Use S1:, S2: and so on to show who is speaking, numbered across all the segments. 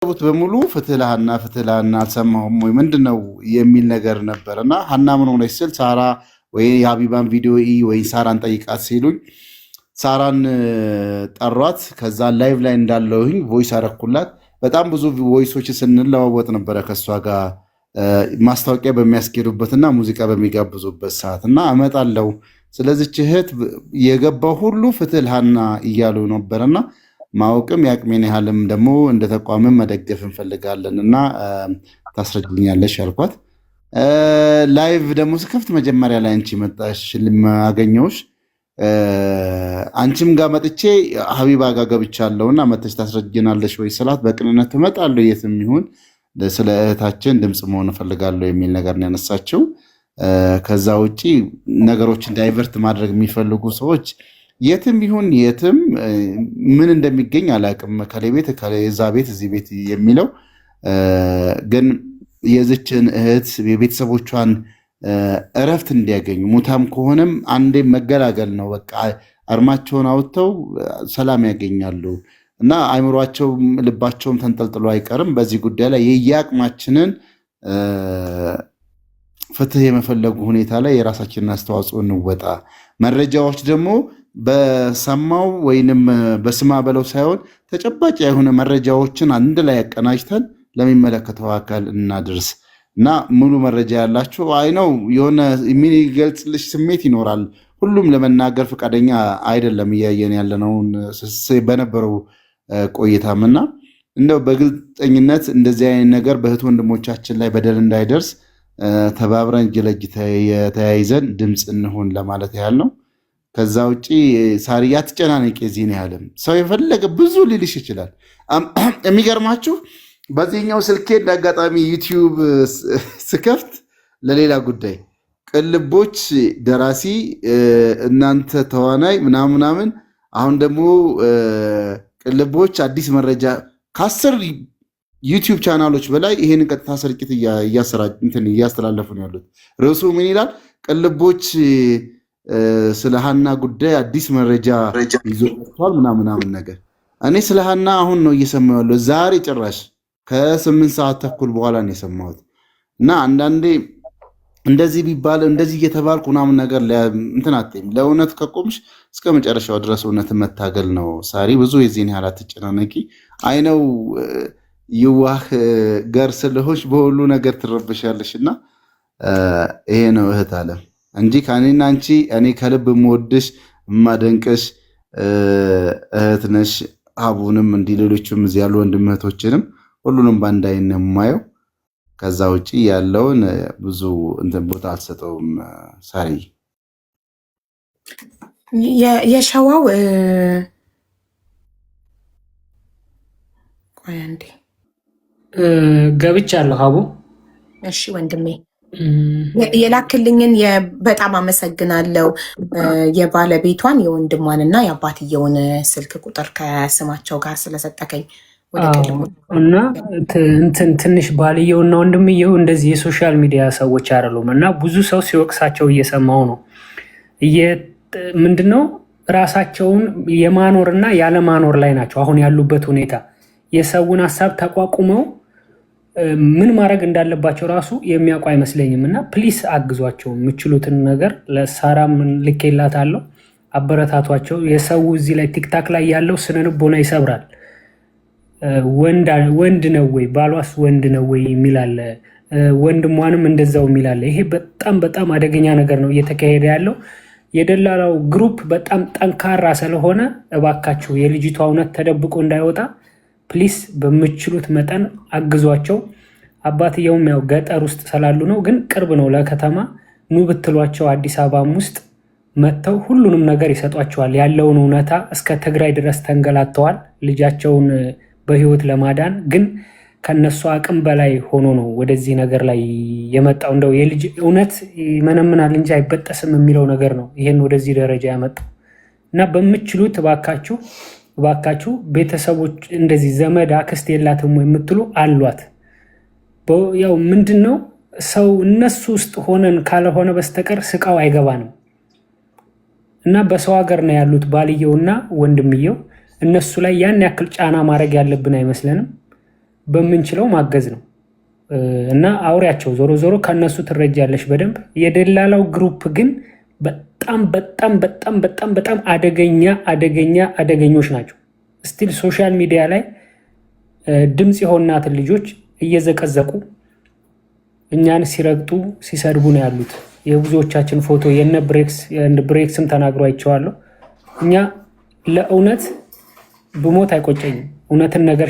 S1: በሙሉ ፍትህ ለሃና አልሰማሁም ወይ ምንድነው የሚል ነገር ነበርና ሃና ምን ሆነች ስል ሳራ ወይ የሀቢባን ቪዲዮ ወይ ሳራን ጠይቃት ሲሉኝ ሳራን ጠሯት። ከዛ ላይቭ ላይ እንዳለሁኝ ቮይስ አረኩላት። በጣም ብዙ ቮይሶች ስንለዋወጥ ነበረ ከሷ ጋር ማስታወቂያ በሚያስኬዱበትና ሙዚቃ በሚጋብዙበት ሰዓትና እመጣለሁ ስለዚህ እህት የገባው ሁሉ ፍትህ ለሃና እያሉ ነበርና ማወቅም ያቅሜን ያህልም ደግሞ እንደ ተቋምም መደገፍ እንፈልጋለን እና ታስረጅልኛለሽ ያልኳት። ላይቭ ደግሞ ስከፍት መጀመሪያ ላይ አንቺ መጣሽ አገኘሁሽ። አንቺም ጋር መጥቼ ሀቢባ ጋር ገብቻለሁና መጥተሽ ታስረጅናለሽ ወይ ስላት በቅንነት እመጣለሁ የትም ይሁን ስለ እህታችን ድምፅ መሆን እፈልጋለሁ የሚል ነገር ነው ያነሳችው። ከዛ ውጪ ነገሮችን ዳይቨርት ማድረግ የሚፈልጉ ሰዎች የትም ይሁን የትም ምን እንደሚገኝ አላውቅም። ከሌቤት ከዛ ቤት እዚህ ቤት የሚለው ግን የዝችን እህት የቤተሰቦቿን እረፍት እንዲያገኙ ሙታም ከሆነም አንዴ መገላገል ነው። በቃ አርማቸውን አውጥተው ሰላም ያገኛሉ እና አይምሯቸውም ልባቸውም ተንጠልጥሎ አይቀርም። በዚህ ጉዳይ ላይ የየአቅማችንን ፍትህ የመፈለጉ ሁኔታ ላይ የራሳችንን አስተዋጽኦ እንወጣ። መረጃዎች ደግሞ በሰማው ወይንም በስማ በለው ሳይሆን ተጨባጭ የሆነ መረጃዎችን አንድ ላይ አቀናጅተን ለሚመለከተው አካል እናድርስ እና ሙሉ መረጃ ያላችሁ አይነው የሆነ የሚገልጽልሽ ስሜት ይኖራል። ሁሉም ለመናገር ፈቃደኛ አይደለም እያየን ያለነውን በነበረው ቆይታም እና እንደው በግልጠኝነት እንደዚህ አይነት ነገር በእህት ወንድሞቻችን ላይ በደል እንዳይደርስ ተባብረን እጅ ለእጅ ተያይዘን ድምፅ እንሆን ለማለት ያህል ነው። ከዛ ውጪ ሳሪያ አትጨናነቂ። የዚህን ያህልም ሰው የፈለገ ብዙ ሊልሽ ይችላል። የሚገርማችሁ በዚህኛው ስልኬ እንዳጋጣሚ ዩቲዩብ ስከፍት ለሌላ ጉዳይ ቅልቦች ደራሲ እናንተ ተዋናይ ምናምን አሁን ደግሞ ቅልቦች አዲስ መረጃ ከ10 ዩቲዩብ ቻናሎች በላይ ይሄን ቀጥታ ስርጭት እያስተላለፉ ነው ያሉት። ርዕሱ ምን ይላል? ቅልቦች ስለ ሃና ጉዳይ አዲስ መረጃ ይዞ መጥቷል ምናምን ነገር። እኔ ስለ ሃና አሁን ነው እየሰማሁ ያለው። ዛሬ ጭራሽ ከ8 ሰዓት ተኩል በኋላ ነው የሰማሁት። እና አንዳንዴ እንደዚህ ቢባል እንደዚህ እየተባልኩ ምናምን ነገር እንትን አትይም። ለእውነት ከቆምሽ እስከ መጨረሻው ድረስ እውነትን መታገል ነው። ሳሪ ብዙ የዚህን ያህል አትጨናነቂ። አይነው ይዋህ ገር ስለሆንሽ በሁሉ ነገር ትረብሻለሽ እና ይሄ ነው እህት አለም እንጂ ከእኔና አንቺ እኔ ከልብ የምወድሽ የማደንቅሽ እህት ነሽ። ሀቡንም እንዲህ ሌሎችም እዚህ ያሉ ወንድም እህቶችንም ሁሉንም በአንድ አይን ነው የማየው። ከዛ ውጭ ያለውን ብዙ እንትን ቦታ አልሰጠውም። ሳሪ
S2: የሸዋው ቆይ አንዴ
S3: ገብቻለሁ ሀቡ።
S2: እሺ ወንድሜ የላክልኝን በጣም አመሰግናለሁ። የባለቤቷን የወንድሟን እና የአባትየውን ስልክ ቁጥር ከስማቸው ጋር ስለሰጠከኝ
S3: እና ትንሽ ባልየውና ወንድምየው እንደዚህ የሶሻል ሚዲያ ሰዎች አይደሉም እና ብዙ ሰው ሲወቅሳቸው እየሰማው ነው። ምንድነው ራሳቸውን የማኖርና ያለማኖር ላይ ናቸው አሁን ያሉበት ሁኔታ። የሰውን ሀሳብ ተቋቁመው ምን ማድረግ እንዳለባቸው ራሱ የሚያውቁ አይመስለኝም። እና ፕሊስ አግዟቸው፣ የምችሉትን ነገር ለሳራም ልኬላታለሁ፣ አበረታቷቸው። የሰው እዚህ ላይ ቲክታክ ላይ ያለው ስነልቦና ይሰብራል። ወንድ ነው ወይ ባሏስ ወንድ ነው ወይ የሚላለ፣ ወንድሟንም እንደዛው የሚላለ። ይሄ በጣም በጣም አደገኛ ነገር ነው እየተካሄደ ያለው። የደላላው ግሩፕ በጣም ጠንካራ ስለሆነ እባካችሁ የልጅቷ እውነት ተደብቆ እንዳይወጣ ፕሊስ በምችሉት መጠን አግዟቸው። አባትየውም ያው ገጠር ውስጥ ስላሉ ነው፣ ግን ቅርብ ነው ለከተማ። ኑ ብትሏቸው አዲስ አበባም ውስጥ መጥተው ሁሉንም ነገር ይሰጧቸዋል። ያለውን እውነታ እስከ ትግራይ ድረስ ተንገላተዋል ልጃቸውን በህይወት ለማዳን። ግን ከነሱ አቅም በላይ ሆኖ ነው ወደዚህ ነገር ላይ የመጣው። እንደው የልጅ እውነት ይመነምናል እንጂ አይበጠስም የሚለው ነገር ነው ይሄን ወደዚህ ደረጃ ያመጣው። እና በምችሉት እባካችሁ ቤተሰቦች እንደዚህ ዘመድ አክስት የላትም ወይ የምትሉ አሏት። ያው ምንድነው ሰው እነሱ ውስጥ ሆነን ካልሆነ በስተቀር ስቃው አይገባንም። እና በሰው ሀገር ነው ያሉት ባልየውና ወንድምየው። እነሱ ላይ ያን ያክል ጫና ማድረግ ያለብን አይመስለንም። በምንችለው ማገዝ ነው እና አውሪያቸው። ዞሮ ዞሮ ከነሱ ትረጃለሽ በደንብ። የደላላው ግሩፕ ግን በጣም በጣም በጣም በጣም በጣም አደገኞች ናቸው። ስቲል ሶሻል ሚዲያ ላይ ድምፅ የሆናትን ልጆች እየዘቀዘቁ እኛን ሲረግጡ ሲሰድቡ ነው ያሉት። የብዙዎቻችን ፎቶ የነ ብሬክስም ተናግሮ አይቼዋለሁ። እኛ ለእውነት ብሞት አይቆጨኝም። እውነትን ነገር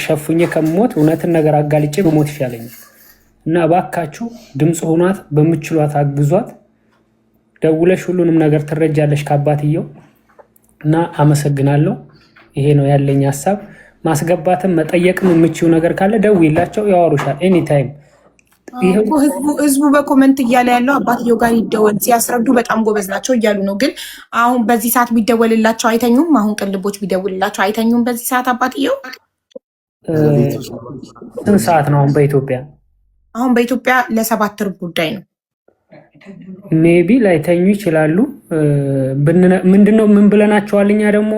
S3: ሸፉኜ ከምሞት እውነትን ነገር አጋልጬ ብሞት ይሻለኛል እና እባካችሁ ድምፅ ሆኗት፣ በምችሏት አግዟት። ደውለሽ ሁሉንም ነገር ትረጃለሽ ከአባትየው እና አመሰግናለሁ። ይሄ ነው ያለኝ ሀሳብ። ማስገባትም መጠየቅም የምችው ነገር ካለ ደውይላቸው፣ ያወሩሻል ኤኒታይም።
S2: ህዝቡ በኮመንት እያለ ያለው አባትየው ጋር ይደወል ሲያስረዱ በጣም ጎበዝ ናቸው እያሉ ነው። ግን አሁን በዚህ ሰዓት ቢደወልላቸው አይተኙም። አሁን ቅልቦች ቢደውልላቸው አይተኙም በዚህ ሰዓት አባትየው።
S3: ስንት ሰዓት ነው አሁን በኢትዮጵያ?
S2: አሁን በኢትዮጵያ ለ7 ሩብ ጉዳይ ነው።
S3: ሜቢ ላይተኙ ይችላሉ። ምንድነው ምን ብለናቸዋል? እኛ ደግሞ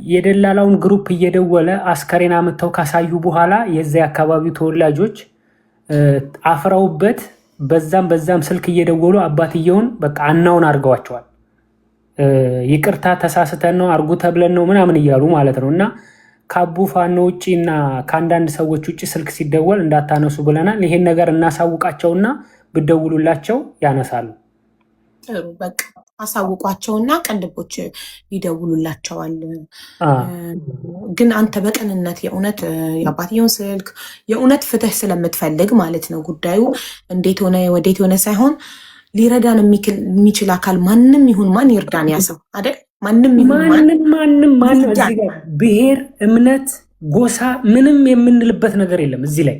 S3: የደላላውን ግሩፕ እየደወለ አስከሬን አምጥተው ካሳዩ በኋላ የዚያ አካባቢው ተወላጆች አፍረውበት በዛም ስልክ እየደወሉ አባትየውን በቃ አናውን አድርገዋቸዋል። ይቅርታ ተሳስተን ነው አርጉ ተብለን ነው ምናምን እያሉ ማለት ነው። እና ከአቡ ፋኖ ውጭ እና ከአንዳንድ ሰዎች ውጭ ስልክ ሲደወል እንዳታነሱ ብለናል። ይሄን ነገር እናሳውቃቸውና ብደውሉላቸው ያነሳሉ።
S2: ጥሩ በቃ አሳውቋቸውና ቅንድቦች ይደውሉላቸዋል። ግን አንተ በቅንነት የእውነት የአባትየውን ስልክ የእውነት ፍትህ ስለምትፈልግ ማለት ነው። ጉዳዩ እንዴት ሆነ ወዴት ሆነ ሳይሆን ሊረዳን የሚችል አካል ማንም ይሁን ማን ይርዳን። ያሰው አይደል? ማንም ብሔር፣ እምነት፣ ጎሳ ምንም የምንልበት ነገር የለም እዚህ ላይ።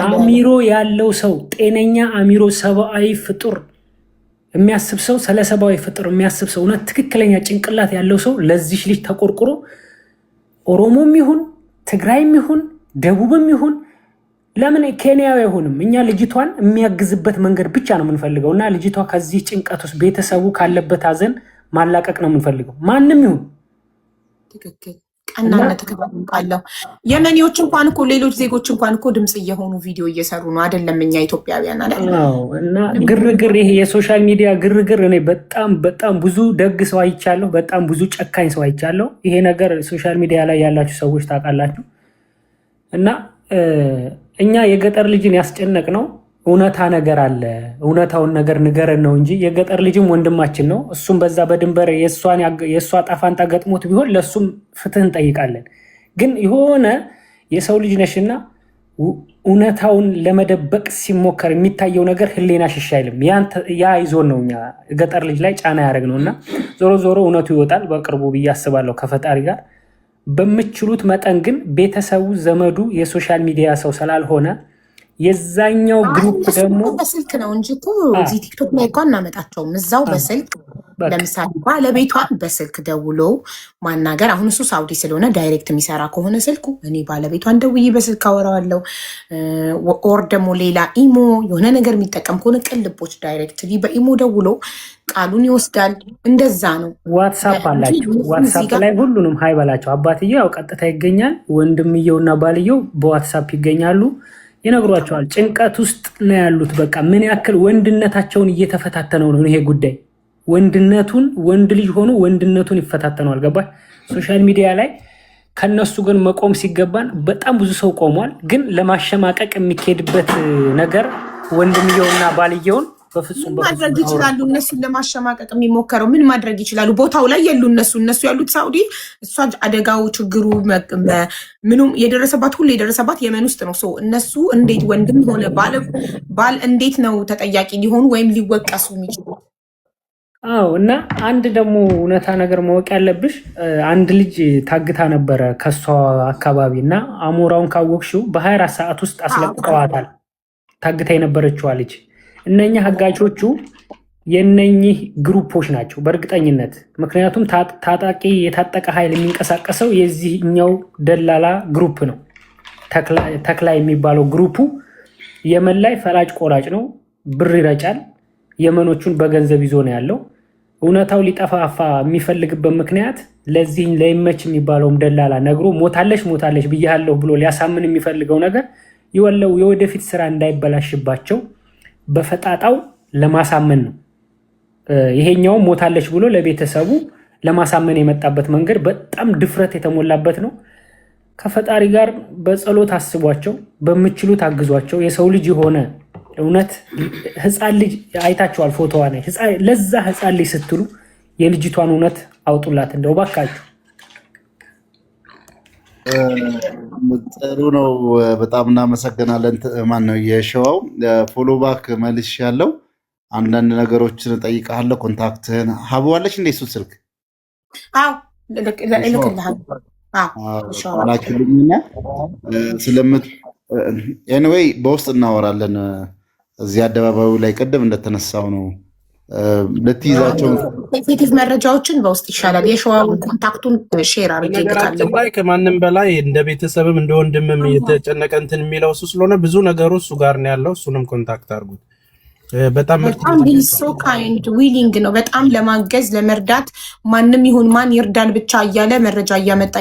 S2: አሚሮ ያለው ሰው ጤነኛ አሚሮ ሰብአዊ ፍጡር የሚያስብ ሰው ስለ ሰብአዊ ፍጡር የሚያስብ ሰው እውነት ትክክለኛ ጭንቅላት ያለው ሰው ለዚህ ልጅ ተቆርቁሮ ኦሮሞም ይሁን ትግራይም ይሁን ደቡብም ይሁን ለምን ኬንያዊ አይሆንም? እኛ ልጅቷን የሚያግዝበት መንገድ ብቻ ነው የምንፈልገው እና ልጅቷ ከዚህ ጭንቀት ውስጥ ቤተሰቡ ካለበት ሀዘን ማላቀቅ ነው የምንፈልገው። ማንም ይሁን ትክክል ቀናነት ተከባለው የመኒዎች እንኳን እኮ ሌሎች ዜጎች እንኳን እኮ ድምጽ እየሆኑ ቪዲዮ እየሰሩ ነው አይደለም? እኛ ኢትዮጵያውያን አይደል?
S3: እና ግርግር፣ ይሄ የሶሻል ሚዲያ ግርግር እኔ በጣም ብዙ ደግ ሰው አይቻለሁ፣ በጣም ብዙ ጨካኝ ሰው አይቻለሁ። ይሄ ነገር ሶሻል ሚዲያ ላይ ያላችሁ ሰዎች ታውቃላችሁ። እና እኛ የገጠር ልጅን ያስጨነቅ ነው እውነታ ነገር አለ፣ እውነታውን ነገር ንገረን ነው እንጂ የገጠር ልጅም ወንድማችን ነው። እሱም በዛ በድንበር የእሷ ጣፋንታ ገጥሞት ቢሆን ለእሱም ፍትህ እንጠይቃለን። ግን የሆነ የሰው ልጅ ነሽና እውነታውን ለመደበቅ ሲሞከር የሚታየው ነገር ህሌና ሽሽ አይልም። ያ ይዞን ነው እኛ ገጠር ልጅ ላይ ጫና ያደረግ ነው እና ዞሮ እውነቱ ይወጣል በቅርቡ ብዬ አስባለሁ ከፈጣሪ ጋር። በምችሉት መጠን ግን ቤተሰቡ ዘመዱ የሶሻል ሚዲያ ሰው ስላልሆነ የዛኛው ግሩፕ ደግሞ
S2: በስልክ ነው እንጂ እኮ እዚህ ቲክቶክ ላይ እኮ እናመጣቸውም። እዛው በስልክ ለምሳሌ ባለቤቷን በስልክ ደውሎ ማናገር። አሁን እሱ ሳውዲ ስለሆነ ዳይሬክት የሚሰራ ከሆነ ስልኩ እኔ ባለቤቷን ደውዬ በስልክ አወራዋለሁ። ኦር ደግሞ ሌላ ኢሞ የሆነ ነገር የሚጠቀም ከሆነ ቅልቦች ዳይሬክት በኢሞ ደውሎ ቃሉን ይወስዳል። እንደዛ ነው።
S3: ዋትሳፕ አላቸው። ዋትሳፕ ላይ ሁሉንም ሀይ በላቸው። አባትየው ያው ቀጥታ ይገኛል። ወንድምየውና ባልየው በዋትሳፕ ይገኛሉ። ይነግሯቸዋል። ጭንቀት ውስጥ ነው ያሉት። በቃ ምን ያክል ወንድነታቸውን እየተፈታተነው ነው ይሄ ጉዳይ። ወንድ ልጅ ሆኖ ወንድነቱን ይፈታተነዋል። ገባሽ? ሶሻል ሚዲያ ላይ ከነሱ ግን መቆም ሲገባን በጣም ብዙ ሰው ቆሟል። ግን ለማሸማቀቅ የሚካሄድበት ነገር ወንድምየውና ባልየውን በፍጹም
S2: ማድረግ ይችላሉ። እነሱን ለማሸማቀቅ የሚሞከረው ምን ማድረግ ይችላሉ? ቦታው ላይ የሉ እነሱ ያሉት ሳውዲ፣ እሷ አደጋው ችግሩ ምኑም የደረሰባት ሁሉ የደረሰባት የመን ውስጥ ነው። እነሱ እንዴት ወንድም ሆነ ባል እንዴት ነው ተጠያቂ ሊሆኑ ወይም ሊወቀሱ የሚችሉ?
S3: አዎ። እና አንድ ደግሞ እውነታ ነገር ማወቅ ያለብሽ አንድ ልጅ ታግታ ነበረ ከሷ አካባቢ እና አሞራውን ካወቅሽው በ24 ሰዓት ውስጥ አስለቅቀዋታል። ታግታ የነበረችዋ ልጅ እነኛ ሀጋቾቹ የነኚህ ግሩፖች ናቸው በእርግጠኝነት። ምክንያቱም ታጣቂ የታጠቀ ኃይል የሚንቀሳቀሰው የዚህኛው ደላላ ግሩፕ ነው። ተክላ የሚባለው ግሩፑ የመን ላይ ፈላጭ ቆራጭ ነው፣ ብር ይረጫል። የመኖቹን በገንዘብ ይዞ ነው ያለው። እውነታው ሊጠፋፋ የሚፈልግበት ምክንያት
S2: ለዚህ ለይመች የሚባለውም ደላላ ነግሮ ሞታለሽ ብያለሁ ብሎ ሊያሳምን የሚፈልገው ነገር ይወለው የወደፊት ስራ እንዳይበላሽባቸው በፈጣጣው ለማሳመን ነው። ይሄኛው ሞታለሽ ብሎ ለቤተሰቡ ለማሳመን የመጣበት መንገድ በጣም ድፍረት የተሞላበት ነው። ከፈጣሪ ጋር በጸሎት አስቧቸው፣ በምችሉት አግዟቸው። የሰው ልጅ የሆነ እውነት ህፃን ልጅ አይታችኋል፣ ፎቶዋ ላይ ለዛ ህፃን ልጅ ስትሉ የልጅቷን እውነት አውጡላት እንደው ባካችሁ።
S1: ጥሩ ነው። በጣም እናመሰግናለን። ማን ነው የሸዋው ፎሎ ባክ መልሽ ያለው አንዳንድ ነገሮችን እጠይቅሃለሁ። ኮንታክትህን ሀቡ አለች እንደ እሱ ስልክ ላኪልኝና ስለምት ኤኒዌይ በውስጥ እናወራለን። እዚህ አደባባዩ ላይ ቅድም እንደተነሳው ነው ልትይዛቸው
S4: ሴንሲቲቭ መረጃዎችን በውስጥ ይሻላል። የሸዋውን ኮንታክቱን ሼር አድርጌልካለሁ።
S5: ከማንም በላይ እንደ ቤተሰብም እንደ ወንድምም የተጨነቀ እንትን የሚለው እሱ ስለሆነ ብዙ ነገሩ እሱ ጋር ነው ያለው። እሱንም ኮንታክት አድርጉት። በጣም
S4: ሶ ካይንድ ዊሊንግ ነው። በጣም ለማገዝ ለመርዳት ማንም ይሁን ማን ይርዳን ብቻ እያለ መረጃ እያመጣ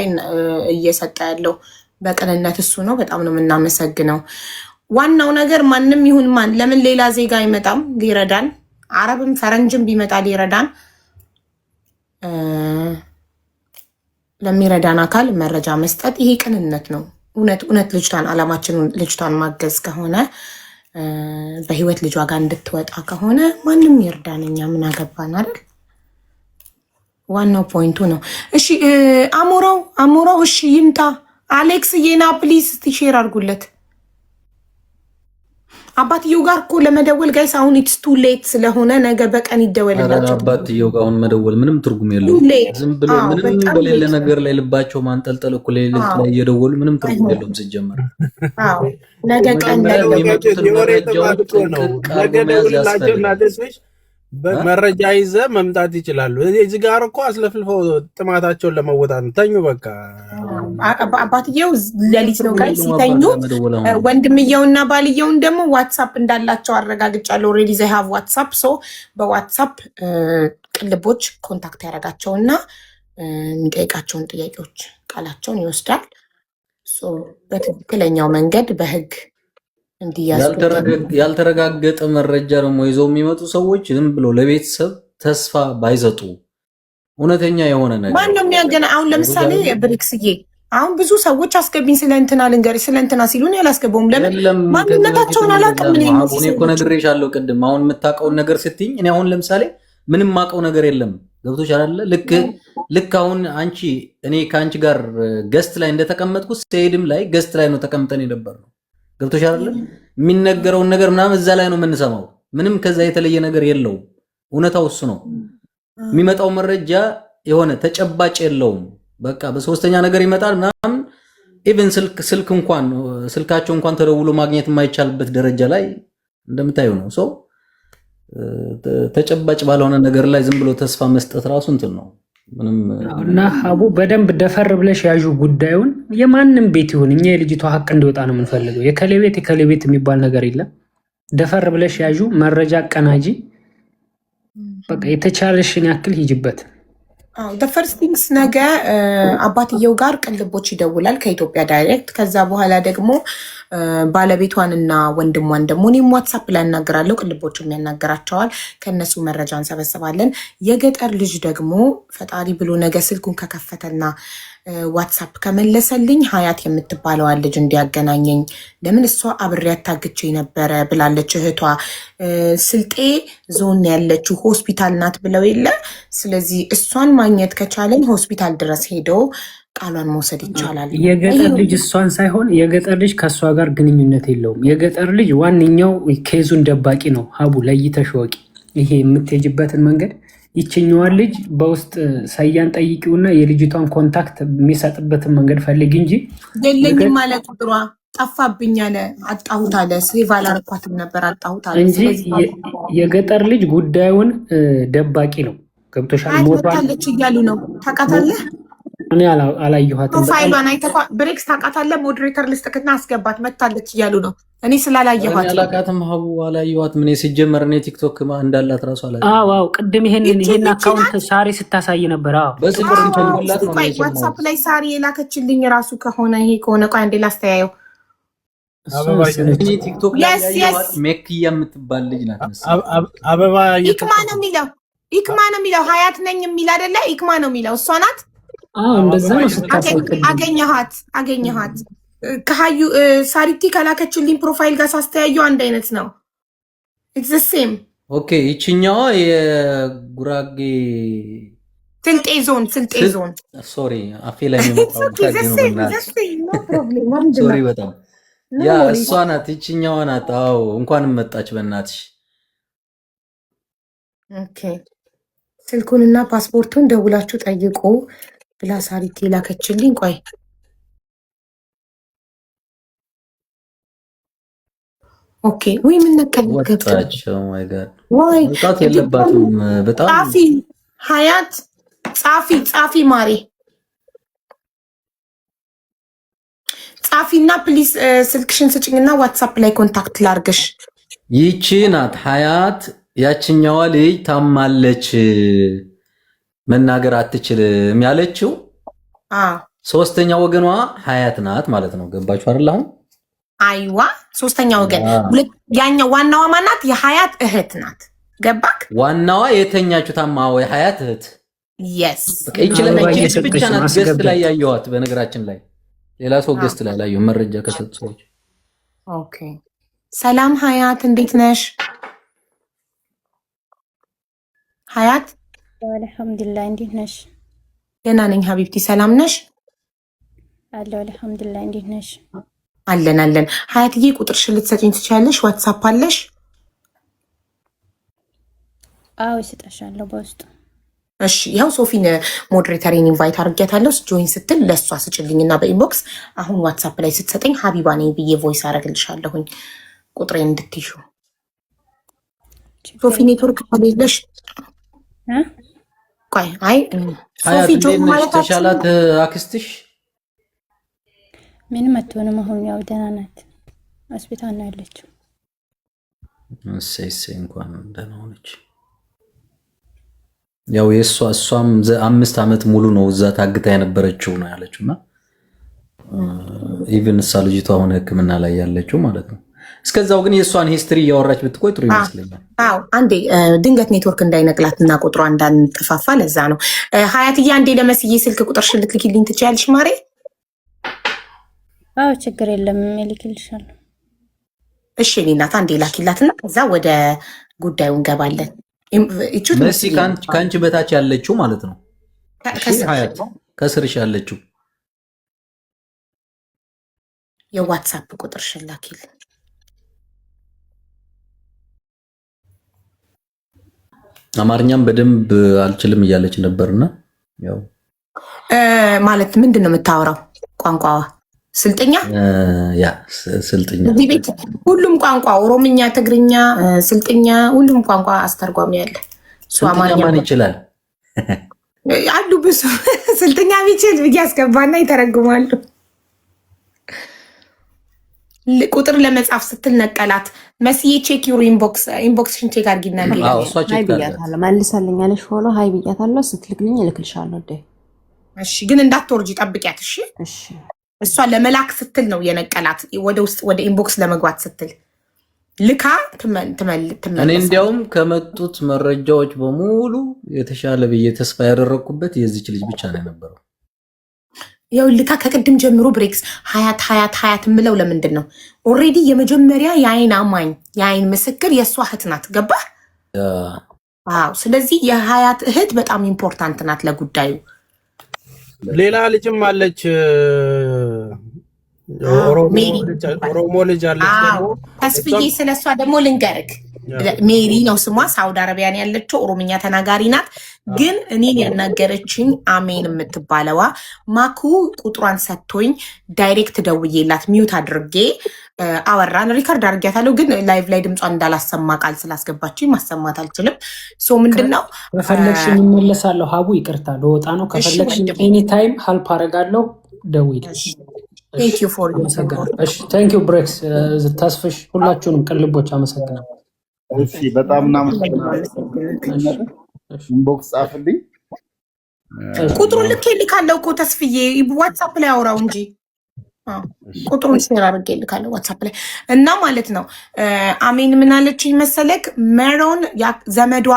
S4: እየሰጠ ያለው በቅንነት እሱ ነው። በጣም ነው የምናመሰግነው። ዋናው ነገር ማንም ይሁን ማን ለምን ሌላ ዜጋ አይመጣም ሊረዳን? አረብም ፈረንጅም ቢመጣ ሊረዳን ለሚረዳን አካል መረጃ መስጠት ይሄ ቅንነት ነው። እውነት ልጅቷን አላማችን ልጅቷን ማገዝ ከሆነ በህይወት ልጇ ጋር እንድትወጣ ከሆነ ማንም ይርዳን፣ እኛ ምን አገባን አይደል? ዋናው ፖይንቱ ነው። እሺ አሞራው እሺ ይምጣ። አሌክስ የና ፕሊስ ሼር አድርጉለት። አባትየው ጋር እኮ ለመደወል ጋይስ አሁን ኢትስ ቱ ሌት ስለሆነ ነገ በቀን ይደወልላቸው።
S6: አባትየው ጋር አሁን መደወል ምንም ትርጉም የለውም። ዝም ብሎ ምንም በሌለ ነገር ላይ ልባቸው ማንጠልጠል እኮ ሌሊት ላይ እየደወሉ ምንም ትርጉም የለውም ሲጀመር።
S4: ነገ ቀን ላይ
S6: የሚመጡትን መረጃዎች ነገ ደውልላቸው
S5: መረጃ ይዘ መምጣት ይችላሉ። እዚህ ጋር እኮ አስለፍልፈው ጥማታቸውን ለመወጣት ነው። ተኙ በቃ።
S4: አባትየው ሌሊት ነው ጋር ሲተኙ፣ ወንድምየውና ባልየውን ደግሞ ዋትሳፕ እንዳላቸው አረጋግጫለሁ። ኦልሬዲ ዘይ ሃቭ ዋትሳፕ። ሶ በዋትሳፕ ቅልቦች ኮንታክት ያደርጋቸውና የሚጠይቃቸውን ጥያቄዎች ቃላቸውን ይወስዳል። ሶ በትክክለኛው መንገድ በህግ
S6: ያልተረጋገጠ መረጃ ደግሞ ይዘው የሚመጡ ሰዎች ዝም ብሎ ለቤተሰብ ተስፋ ባይሰጡ እውነተኛ የሆነ ነገር
S4: ማን ነው የሚያገና? አሁን ለምሳሌ ብሪክስዬ አሁን ብዙ ሰዎች አስገቢኝ ስለ እንትና ልንገርሽ ስለ እንትና ሲሉን ያላስገባውም። ለምን ማንነታቸውን አላውቅም።
S6: እኔ እኮ ነግሬሻለሁ ቅድም። አሁን የምታውቀውን ነገር ስትይኝ እኔ አሁን ለምሳሌ ምንም የማውቀው ነገር የለም። ገብቶሽ አይደለ? ልክ አሁን አንቺ እኔ ከአንቺ ጋር ገስት ላይ እንደተቀመጥኩት ሰይድም ላይ ገስት ላይ ነው ተቀምጠን የነበርነው። ገብቶሽ አይደለ? የሚነገረውን ነገር ምናምን እዛ ላይ ነው የምንሰማው። ምንም ከዛ የተለየ ነገር የለውም። እውነታው እሱ ነው። የሚመጣው መረጃ የሆነ ተጨባጭ የለውም። በቃ በሶስተኛ ነገር ይመጣል ምናምን። ኢቭን ስልካቸው እንኳን ተደውሎ ማግኘት የማይቻልበት ደረጃ ላይ እንደምታየው ነው። ሰው ተጨባጭ ባልሆነ ነገር ላይ ዝም ብሎ ተስፋ መስጠት ራሱ እንትን ነው።
S2: እና ሀቡ በደንብ ደፈር ብለሽ ያዡ ጉዳዩን። የማንም ቤት ይሁን እኛ የልጅቷ ሀቅ እንዲወጣ ነው የምንፈልገው። የከሌ ቤት የሚባል ነገር የለም። ደፈር ብለሽ ያዡ፣ መረጃ አቀናጂ። በቃ የተቻለሽን ያክል ሂጅበት።
S4: ፈርስት ቲንግስ ነገ አባትየው ጋር ቅልቦች ይደውላል ከኢትዮጵያ ዳይሬክት። ከዛ በኋላ ደግሞ ባለቤቷንና ወንድሟን ደግሞ እኔም ዋትሳፕ ላይ ያናገራለሁ፣ ቅልቦችም ያናገራቸዋል። ከእነሱ መረጃ እንሰበስባለን። የገጠር ልጅ ደግሞ ፈጣሪ ብሎ ነገ ስልኩን ከከፈተና ዋትሳፕ ከመለሰልኝ ሀያት የምትባለዋን ልጅ እንዲያገናኘኝ፣ ለምን እሷ አብሬያት ታግቼ ነበረ ብላለች እህቷ። ስልጤ ዞን ያለችው ሆስፒታል ናት ብለው የለ። ስለዚህ እሷን ማግኘት ከቻለን ሆስፒታል ድረስ ሄደው ቃሏን መውሰድ ይቻላል።
S2: የገጠር ልጅ እሷን ሳይሆን የገጠር ልጅ ከእሷ ጋር ግንኙነት የለውም። የገጠር ልጅ ዋነኛው ኬዙን ደባቂ ነው። ሀቡ ለይተሽ ወቂ። ይሄ የምትሄጅበትን መንገድ ይችኛዋን ልጅ በውስጥ ሰያን ጠይቂውና የልጅቷን ኮንታክት የሚሰጥበትን መንገድ ፈልግ እንጂ
S4: የለኝም አለ። ቁጥሯ ጠፋብኝ አለ፣ አጣሁት አለ። ሴቭ አላረኳትም ነበር አጣሁት አለ
S2: እንጂ የገጠር ልጅ ጉዳዩን ደባቂ ነው። ገብቶሻል?
S4: ሞታለች እያሉ ነው። ታውቃታለህ?
S2: እኔ አላየኋትም።
S4: ፕሮፋይሏን አይተኳ ብሬክስ ታውቃታለህ? ሞዴሬተር ልስጥክና አስገባት መታለች እያሉ ነው። እኔ ስላላየኋት
S6: አላውቃትም። ሀቡ አላየኋትም። እኔ ሲጀመር እኔ ቲክቶክ እንዳላት ራሱ አላውቅም።
S2: አዎ ቅድም ይሄን አካውንት ሳሪ ስታሳይ ነበር። አዎ
S6: በስልክ ተልቆላት ነው።
S4: ዋትስአፕ ላይ ሳሪ የላከችልኝ ራሱ ከሆነ ይሄ ከሆነ ቆይ አንዴ ላስተያየው።
S6: እኔ ቲክቶክ ላይ ያየኋት ሜክያ የምትባል ልጅ ናት መሰለኝ።
S5: አበባ
S4: ኢክማ ነው የሚለው ሀያት ነኝ የሚል አይደለ? ኢክማ ነው የሚለው እሷ ናት።
S2: እንደዛ ነው ስታሳይ።
S4: አገኘኋት ከሀዩ ሳሪቲ ከላከችልኝ ፕሮፋይል ጋር ሳስተያየው አንድ አይነት ነው። ኢትስ ዘ ሴም።
S6: ኦኬ ይችኛዋ የጉራጌ
S4: ስልጤ ዞን
S6: ሶሪ አፌ ላይ የሚመጣው ሶሪ በጣም ያ እሷ ናት። ይችኛዋ ናት። አዎ እንኳንም መጣች በእናትሽ።
S4: ኦኬ ስልኩንና ፓስፖርቱን ደውላችሁ ጠይቁ ብላ ሳሪቲ ላከችልኝ። ቆይ ኦኬ ወይ ምን
S6: ነከለከቸው? ማይ ጋድ ወጣት የለባትም በጣም
S4: ጻፊ ሀያት ጻፊ ማሬ ጻፊና ፕሊስ ስልክሽን ስጭኝና ዋትስአፕ ላይ ኮንታክት ላርግሽ።
S6: ይቺ ናት ሀያት። ያችኛዋ ልጅ ታማለች መናገር አትችልም ያለችው ሶስተኛ ወገኗ ሀያት ናት ማለት ነው። ገባችሁ አይደል? አሁን
S4: አይዋ ሶስተኛ ወገን ያኛው ዋናዋ ማናት? የሀያት እህት ናት። ገባክ?
S6: ዋናዋ የተኛችሁ ታማዋ የሀያት እህት
S4: የስ
S6: ይችላል ብቻ ናት። ገስት ላይ ያየኋት በነገራችን ላይ ሌላ ሰው ገስት ላይ ላየው መረጃ ከሰጡ ሰዎች።
S4: ኦኬ ሰላም ሀያት እንዴት ነሽ? ሀያት
S7: አልሐምዱሊላህ እንዴት ነሽ?
S4: ደህና ነኝ ሀቢብቲ። ሰላም ነሽ?
S7: አለሁ አልሐምዱሊላህ እንዴት ነሽ?
S4: አለን። ሀያትዬ ቁጥርሽን ልትሰጪኝ ትችያለሽ? ዋትስአፕ አለሽ?
S7: አዎ እሰጥሻለሁ በውስጥ።
S4: እሺ ያው ሶፊን ሞዴሬተሪን ኢንቫይት አድርጌያታለሁ። ጆይን ስትል ለእሷ ስጭልኝና በኢንቦክስ አሁን ዋትስአፕ ላይ ስትሰጠኝ ሀቢባ ነኝ ብዬ ቮይስ አደርግልሻለሁኝ ቁጥሬን እንድትይሹ። ሶፊ ኔትወርክ ከሌለሽ ቆይ አይ ሶፊ ጆይን ማለት
S6: ተሻላት አክስትሽ
S7: ምንም አትሆንም። አሁን ያው ደህና ናት። ሆስፒታል ነው ያለችው።
S6: እሰይ እንኳን ደህና ሆነች። ያው እሷም 5 ዓመት ሙሉ ነው እዛ ታግታ የነበረችው ነው ያለችውና ኢቭን እሷ ልጅቷ አሁን ሕክምና ላይ ያለችው ማለት ነው። እስከዛው ግን የእሷን ሂስትሪ እያወራች ብትቆይ ጥሩ ይመስለኛል።
S4: አዎ አንዴ ድንገት ኔትወርክ እንዳይነቅላትና ቁጥሯ እንዳንጠፋፋ ለዛ ነው። ሀያትዬ አንዴ ለመስዬ ስልክ ቁጥርሽን ልትልኪልኝ ትችያለሽ ማሬ?
S7: አዎ ችግር የለም እልክልሻለሁ።
S4: እሺ እኔ እናት አንዴ ላኪላትና ከዛ ወደ ጉዳዩ እንገባለን።
S6: መሲ ከአንቺ በታች ያለችው ማለት ነው። ሀያት ከስርሽ ያለችው
S4: የዋትሳፕ ቁጥርሽን ላኪልኝ።
S6: አማርኛም በደንብ አልችልም እያለች ነበርና ያው
S4: ማለት ምንድን ነው የምታወራው? ቋንቋዋ ስልጥኛ?
S6: ያ ስልጥኛ።
S4: እዚህ ቤት ሁሉም ቋንቋ ኦሮምኛ፣ ትግርኛ፣ ስልጥኛ ሁሉም ቋንቋ አስተርጓሚ ያለ። እሱ አማርኛ
S6: ማን ይችላል
S4: አሉ ብዙ ስልጥኛ ቢችል ብዬ አስገባና ይተረጉማሉ። ቁጥር ለመጻፍ ስትል ነቀላት። መስዬ ቼክ ዩር ኢንቦክስሽን ቼክ አድርጊና
S8: ብያታለሁ። መልሳልኛለሽ ፎሎ ሀይ ብያታለሁ። ስትልክልኝ እልክልሻለሁ።
S4: እሺ ግን እንዳትወርጂ ጠብቂያት። እሺ እሷ ለመላክ ስትል ነው የነቀላት። ወደ ውስጥ ወደ ኢንቦክስ ለመግባት ስትል ልካ ትመልስ።
S6: እኔ እንዲያውም ከመጡት መረጃዎች በሙሉ የተሻለ ብዬ ተስፋ ያደረግኩበት የዚች ልጅ ብቻ ነው የነበረው።
S4: ይኸውልህ ከቅድም ጀምሮ ብሬክስ ሀያት የምለው ለምንድን ነው? ኦልሬዲ የመጀመሪያ የአይን አማኝ የአይን ምስክር የእሷ እህት ናት። ገባህ? አዎ። ስለዚህ የሀያት እህት በጣም ኢምፖርታንት ናት ለጉዳዩ።
S5: ሌላ ልጅም አለች፣ ኦሮሞ ልጅ አለች።
S4: ተስፍዬ ስለሷ ደግሞ ልንገርክ። ሜሪ ነው ስሟ። ሳውዲ አረቢያን ያለችው ኦሮምኛ ተናጋሪ ናት። ግን እኔን ያናገረችኝ አሜን የምትባለዋ ማኩ ቁጥሯን ሰጥቶኝ ዳይሬክት ደውዬላት ሚዩት አድርጌ አወራን። ሪከርድ አድርጊያታለሁ፣ ግን ላይቭ ላይ ድምጿን እንዳላሰማ ቃል ስላስገባችኝ ማሰማት አልችልም። ምንድነው
S2: ከፈለግሽኝ እመለሳለሁ። ሀቡ ይቅርታ ለወጣ ነው። ከፈለግሽኝ ኤኒታይም ሀልፕ አደርጋለሁ። ደውይልኝ። ቴንክ ዩ ብሬክስ ተስፍሽ፣ ሁላችሁንም ቅልቦች አመሰግናለሁ።
S1: በጣም እናመሰግናለን። ኢንቦክስ ጻፍልኝ።
S4: ቁጥሩን ልኬልካለሁ እኮ ተስፍዬ፣ ዋትሳፕ ላይ አውራው እንጂ ቁጥሩን ሼር አድርጌልካለሁ ዋትሳፕ ላይ እና ማለት ነው። አሜን ምን አለችኝ መሰለክ? ሜሮን ዘመዷ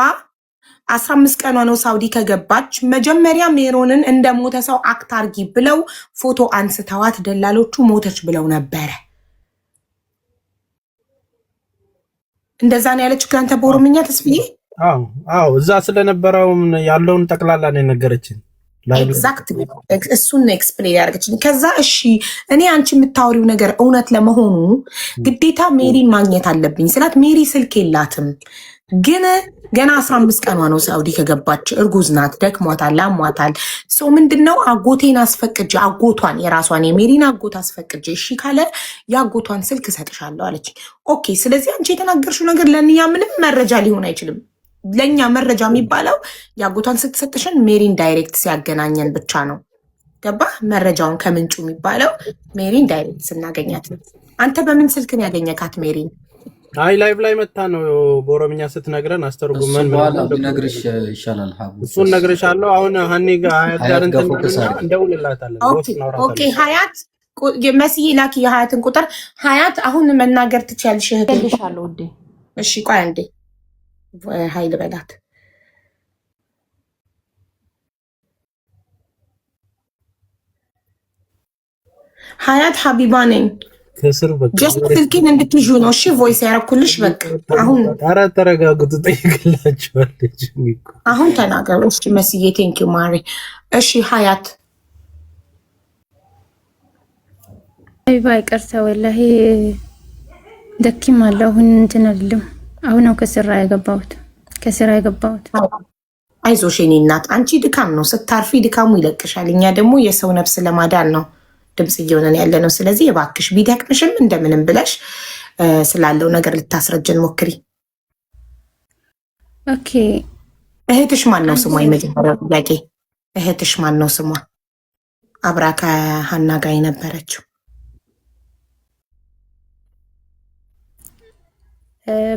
S4: 15 ቀኗ ነው ሳውዲ ከገባች። መጀመሪያ ሜሮንን እንደ ሞተ ሰው አክት አርጊ ብለው ፎቶ አንስተዋት ደላሎቹ ሞተች ብለው ነበረ። እንደዛ ነው ያለች ከአንተ በኦሮምኛ ተስፍዬ?
S5: አዎ እዛ ስለነበረው ያለውን ጠቅላላ ነው የነገረችን።
S4: ኤግዛክት እሱን ነው ኤክስፕሌን ያደርገችኝ። ከዛ እሺ እኔ አንቺ የምታወሪው ነገር እውነት ለመሆኑ ግዴታ ሜሪን ማግኘት አለብኝ ስላት፣ ሜሪ ስልክ የላትም ግን ገና 15 ቀኗ ነው ሳውዲ ከገባች። እርጉዝ ናት፣ ደክሟታል፣ አሟታል። ምንድነው አጎቴን አስፈቅጄ አጎቷን የራሷን የሜሪን አጎት አስፈቅጄ እሺ ካለ የአጎቷን ስልክ እሰጥሻለሁ አለች። ኦኬ ስለዚህ አንቺ የተናገርሽው ነገር ለእኛ ምንም መረጃ ሊሆን አይችልም። ለእኛ መረጃ የሚባለው የአጎቷን ስትሰጥሽን ሜሪን ዳይሬክት ሲያገናኘን ብቻ ነው። ገባ? መረጃውን ከምንጩ የሚባለው ሜሪን ዳይሬክት ስናገኛት ነው። አንተ በምን ስልክን ያገኘካት ሜሪን?
S5: አይ ላይቭ ላይ መታ ነው በኦሮምኛ ስትነግረን አስተርጉመን
S6: ነግርሽ ይሻላል።
S5: እሱን ነግርሻለሁ። አሁን ሀኒ ጋር እንደውልላታለን።
S4: ኦኬ ሀያት መስዬ ላኪ የሀያትን ቁጥር። ሀያት አሁን መናገር ትችያለሽ እህትልሻለሁ ውዴ። እሺ ቆይ አንዴ ሀይል በላት። ሀያት ሀቢባ ነኝ። ጀስት ስልኬን እንድትይዙ ነው እሺ። ቮይስ ያረኩልሽ በቃ። አሁን
S5: ኧረ ተረጋጉት፣ ጠይቅላችኋለች።
S4: አሁን ተናገሩ እሺ መስዬ። ቴንክ ዩ ማሪ። እሺ ሀያት
S7: ሀቢባ ይቅርታ ወላሂ ደኪም አለ። አሁን እንትን አይደለም። አሁን ነው ከስራ የገባሁት።
S4: አይዞሽ የኔ እናት፣ አንቺ ድካም ነው ስታርፊ ድካሙ ይለቅሻል። እኛ ደግሞ የሰው ነፍስ ለማዳን ነው ድምፅ እየሆነን ያለ ነው። ስለዚህ የባክሽ ቢደክምሽም እንደምንም ብለሽ ስላለው ነገር ልታስረጀን ሞክሪ።
S7: ኦኬ
S4: እህትሽ ማን ነው ስሟ? የመጀመሪያው ጥያቄ እህትሽ ማን ነው ስሟ? አብራ ከሀና ጋር የነበረችው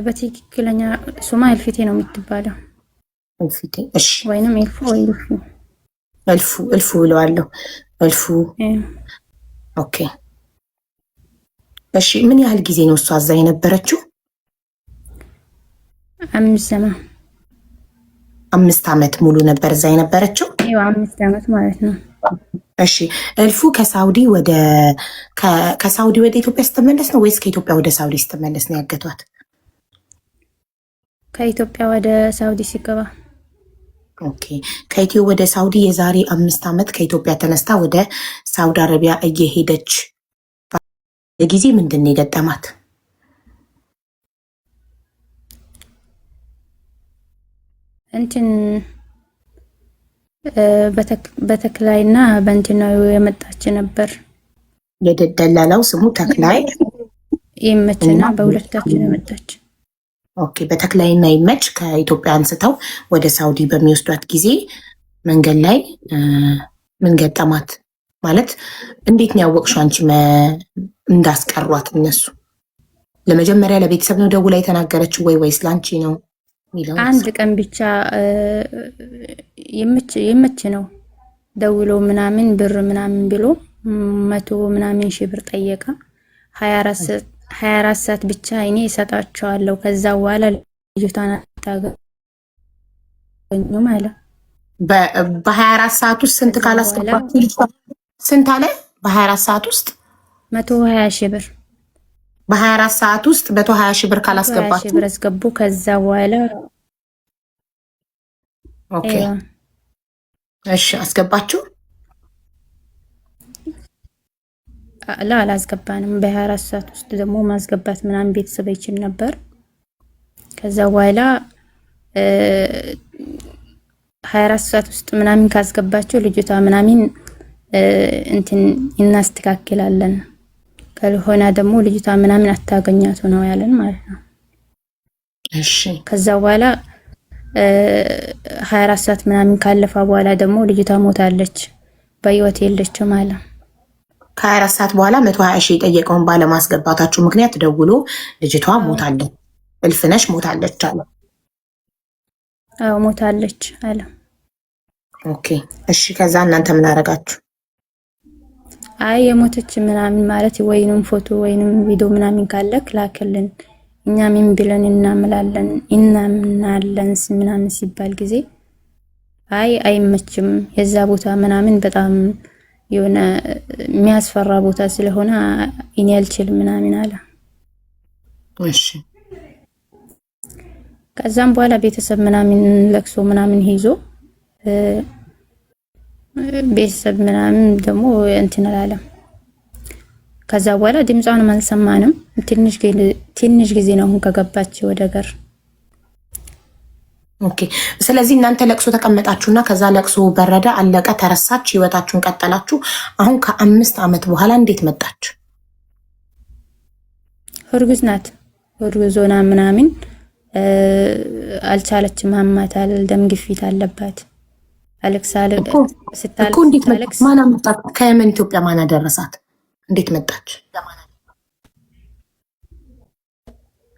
S7: በትክክለኛ ሱማ ኤልፊቴ ነው የምትባለው።
S4: ኤልፊቴ እሺ።
S7: ወይንም ኤልፉ ወይ
S4: እልፉ ብለዋለሁ። እልፉ ኦኬ እሺ። ምን ያህል ጊዜ ነው እሷ እዛ የነበረችው? 5 ዓመት ሙሉ ነበር እዛ የነበረችው።
S7: 5 ዓመት ማለት ነው።
S4: እሺ እልፉ ከሳውዲ ወደ ኢትዮጵያ ስትመለስ ነው ወይስ ከኢትዮጵያ ወደ ሳውዲ ስትመለስ ነው ያገቷት?
S7: ከኢትዮጵያ ወደ ሳውዲ ሲገባ።
S4: ኦኬ ከኢትዮ ወደ ሳውዲ የዛሬ 5 ዓመት ከኢትዮጵያ ተነስታ ወደ ሳውዲ አረቢያ እየሄደች የጊዜ ምንድን ነው የገጠማት?
S7: እንትን በተክላይና በእንትን ነው የመጣች ነበር።
S4: የደላላው ስሙ ተክላይ
S7: ይመችና በሁለታችን የመጣች።
S4: ኦኬ በተክላይና ይመች ከኢትዮጵያ አንስተው ወደ ሳውዲ በሚወስዷት ጊዜ መንገድ ላይ ምን ገጠማት? ማለት እንዴት ነው ያወቅሽው አንቺ እንዳስቀሯት እነሱ? ለመጀመሪያ ለቤተሰብ ነው ደውላ የተናገረችው ወይስ ላንቺ ነው የሚለው?
S7: አንድ ቀን ብቻ ይመች ነው ደውሎ ምናምን ብር ምናምን ብሎ 100 ምናምን ሺህ ብር ጠየቀ። 24 ሰዓት ብቻ እኔ እሰጣቸዋለሁ፣ ከዛ በኋላ ልጅቷን አታገኙ ማለት።
S4: በ24 ሰዓት ውስጥ ስንት ካላስገባችሁ ስንት አለ? በ24 ሰዓት ውስጥ
S7: 120 ሺህ ብር።
S4: በ24 ሰዓት ውስጥ 120 ሺህ ብር ካላስገባችሁ
S7: ብር አስገቡ። ከዛ በኋላ
S4: ኦኬ እሺ አስገባችሁ?
S7: አላስገባንም። በ24 ሰዓት ውስጥ ደግሞ ማስገባት ምናምን ቤተሰብ ይችል ነበር። ከዛ በኋላ 24 ሰዓት ውስጥ ምናምን ካስገባቸው ልጅቷ ምናምን እንትን እናስተካክላለን ካልሆነ ደግሞ ልጅቷ ምናምን አታገኛቱ ነው ያለን ማለት ነው።
S4: እሺ
S7: ከዛ በኋላ 24 ሰዓት ምናምን ካለፈ በኋላ ደግሞ ልጅቷ ሞታለች፣ በህይወት የለችም ማለት ነው።
S4: ከ24 ሰዓት በኋላ 120 ሺህ የጠየቀውን ባለማስገባታችሁ ምክንያት ደውሎ ልጅቷ ሞታለች፣ እልፍነሽ ሞታለች አለ።
S7: አዎ ሞታለች አለ።
S4: ኦኬ እሺ። ከዛ እናንተ ምን አደረጋችሁ?
S7: አይ የሞተች ምናምን ማለት ወይንም ፎቶ ወይንም ቪዲዮ ምናምን ካለክ ላክልን እኛ ምን ብለን እናምናለን ምናምን ሲባል ጊዜ አይ አይመችም የዛ ቦታ ምናምን በጣም የሆነ የሚያስፈራ ቦታ ስለሆነ እኔ አልችልም ምናምን አለ።
S4: እሺ
S7: ከዛም በኋላ ቤተሰብ ምናምን ለቅሶ ምናምን ይዞ ቤተሰብ ምናምን ደግሞ እንትን አላለም። ከዛ በኋላ ድምጿን አልሰማንም። ትንሽ ጊዜ ነው ከገባች ወደ ገር።
S4: ኦኬ ስለዚህ እናንተ ለቅሶ ተቀመጣችሁና ከዛ ለቅሶ በረደ፣ አለቀ፣ ተረሳች፣ ህይወታችሁን ቀጠላችሁ። አሁን ከ5 ዓመት በኋላ እንዴት መጣች?
S7: እርጉዝ ናት። እርጉዝ ሆና ምናምን አልቻለችም፣ አማታል፣ ደም ግፊት አለባት። አሌክሳለ
S4: ስታለቅስ ማን አመጣት? ከየመን ኢትዮጵያ ማን አደረሳት? እንዴት መጣች?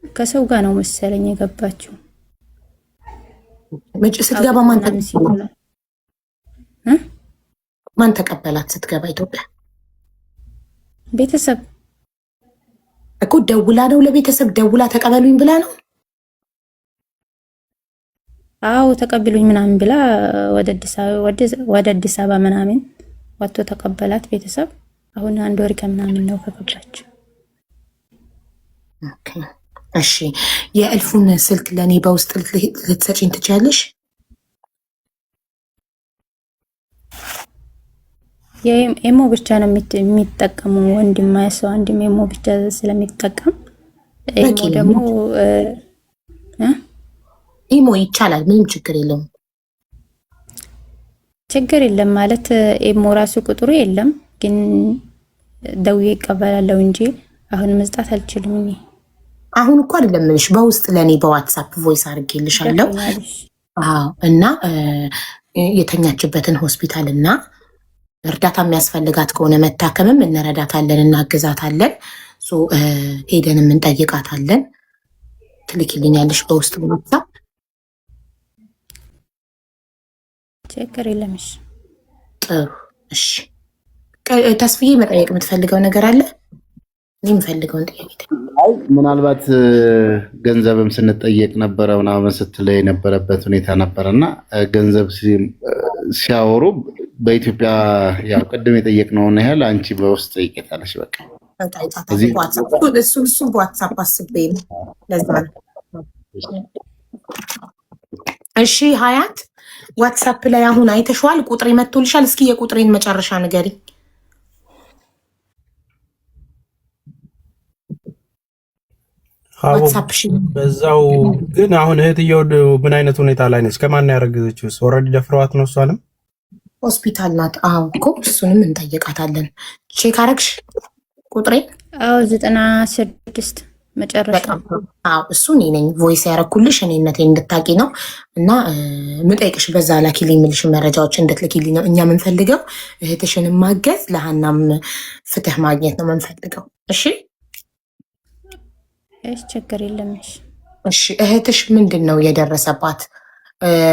S7: ከሰው ጋር ነው መሰለኝ የገባችው።
S4: ስትገባ ማን ተቀበላት? ስትገባ ኢትዮጵያ
S7: ቤተሰብ
S4: እኮ ደውላ ነው፣ ለቤተሰብ ደውላ ተቀበሉኝ ብላ ነው።
S7: አዎ ተቀበሉኝ ምናምን ብላ ወደ አዲስ አበባ ምናምን ወጥቶ ተቀበላት ቤተሰብ። አሁን 1 ወር ከምናምን ነው ከገባች።
S4: ኦኬ እሺ የእልፉን ስልክ ለኔ በውስጥ ልትሰጪኝ ትችያለሽ?
S7: የኤሞ ብቻ ነው የሚጠቀሙ ወንድም ኤሞ ብቻ ስለሚጠቀም ኤሞ ደግሞ
S4: ኢሞ ይቻላል፣ ምንም ችግር የለም።
S7: ችግር የለም ማለት ኤሞ ራሱ ቁጥሩ የለም፣ ግን ደውዬ ይቀበላለሁ እንጂ አሁን መስጣት አልችልም። እኔ
S4: አሁን እኮ አይደለም ምንሽ በውስጥ ለኔ በዋትስአፕ ቮይስ አድርጌልሻለሁ። አዎ እና የተኛችበትን ሆስፒታል እና እርዳታ የሚያስፈልጋት ከሆነ መታከምም እንረዳታለን፣ እናግዛታለን። ሄደንም እንጠይቃታለን። ትልኪልኛለሽ በውስጥ በዋትስአፕ?
S7: ችግር የለም። እሺ
S4: ጥሩ እሺ። ተስፍዬ መጠየቅ የምትፈልገው ነገር አለ? እኔ የምፈልገውን ጥያቄ
S1: ምናልባት ገንዘብም ስንጠየቅ ነበረ ምናምን ስትለይ የነበረበት ሁኔታ ነበረና ገንዘብ ሲያወሩ በኢትዮጵያ ያው ቅድም የጠየቅነውን ያህል አንቺ በውስጥ ጠይቄታለሽ። በቃ
S4: እሱም በዋትስአፕ አስቤ ነው ለዛ ነው። እሺ ሀያት ዋትስአፕ ላይ አሁን አይተሽዋል? ቁጥሬ መጥቶልሻል? እስኪ የቁጥሬን መጨረሻ ንገሪ።
S5: በዛው ግን አሁን እህትየው ምን አይነት ሁኔታ ላይ ነች? ከማን ያረገዘችው? ኦልሬዲ ደፍረዋት ነው? እሷንም
S4: ሆስፒታል ናት። አዎ እኮ እሱንም እንጠይቃታለን። ቼክ አረግሽ ቁጥሬ?
S7: አዎ 96 መጨረሻ።
S4: አዎ እሱ እኔ ነኝ ቮይስ ያረኩልሽ፣ እኔነቴን እንድታቂ ነው። እና ምጠይቅሽ በዛ ላኪልኝ የምልሽ መረጃዎች እንድትልኪልኝ ነው። እኛ የምንፈልገው እህትሽን ማገዝ፣ ለሀናም ፍትህ ማግኘት ነው የምንፈልገው። እሺ
S7: ችግር የለም።
S4: እሺ እህትሽ ምንድን ነው የደረሰባት?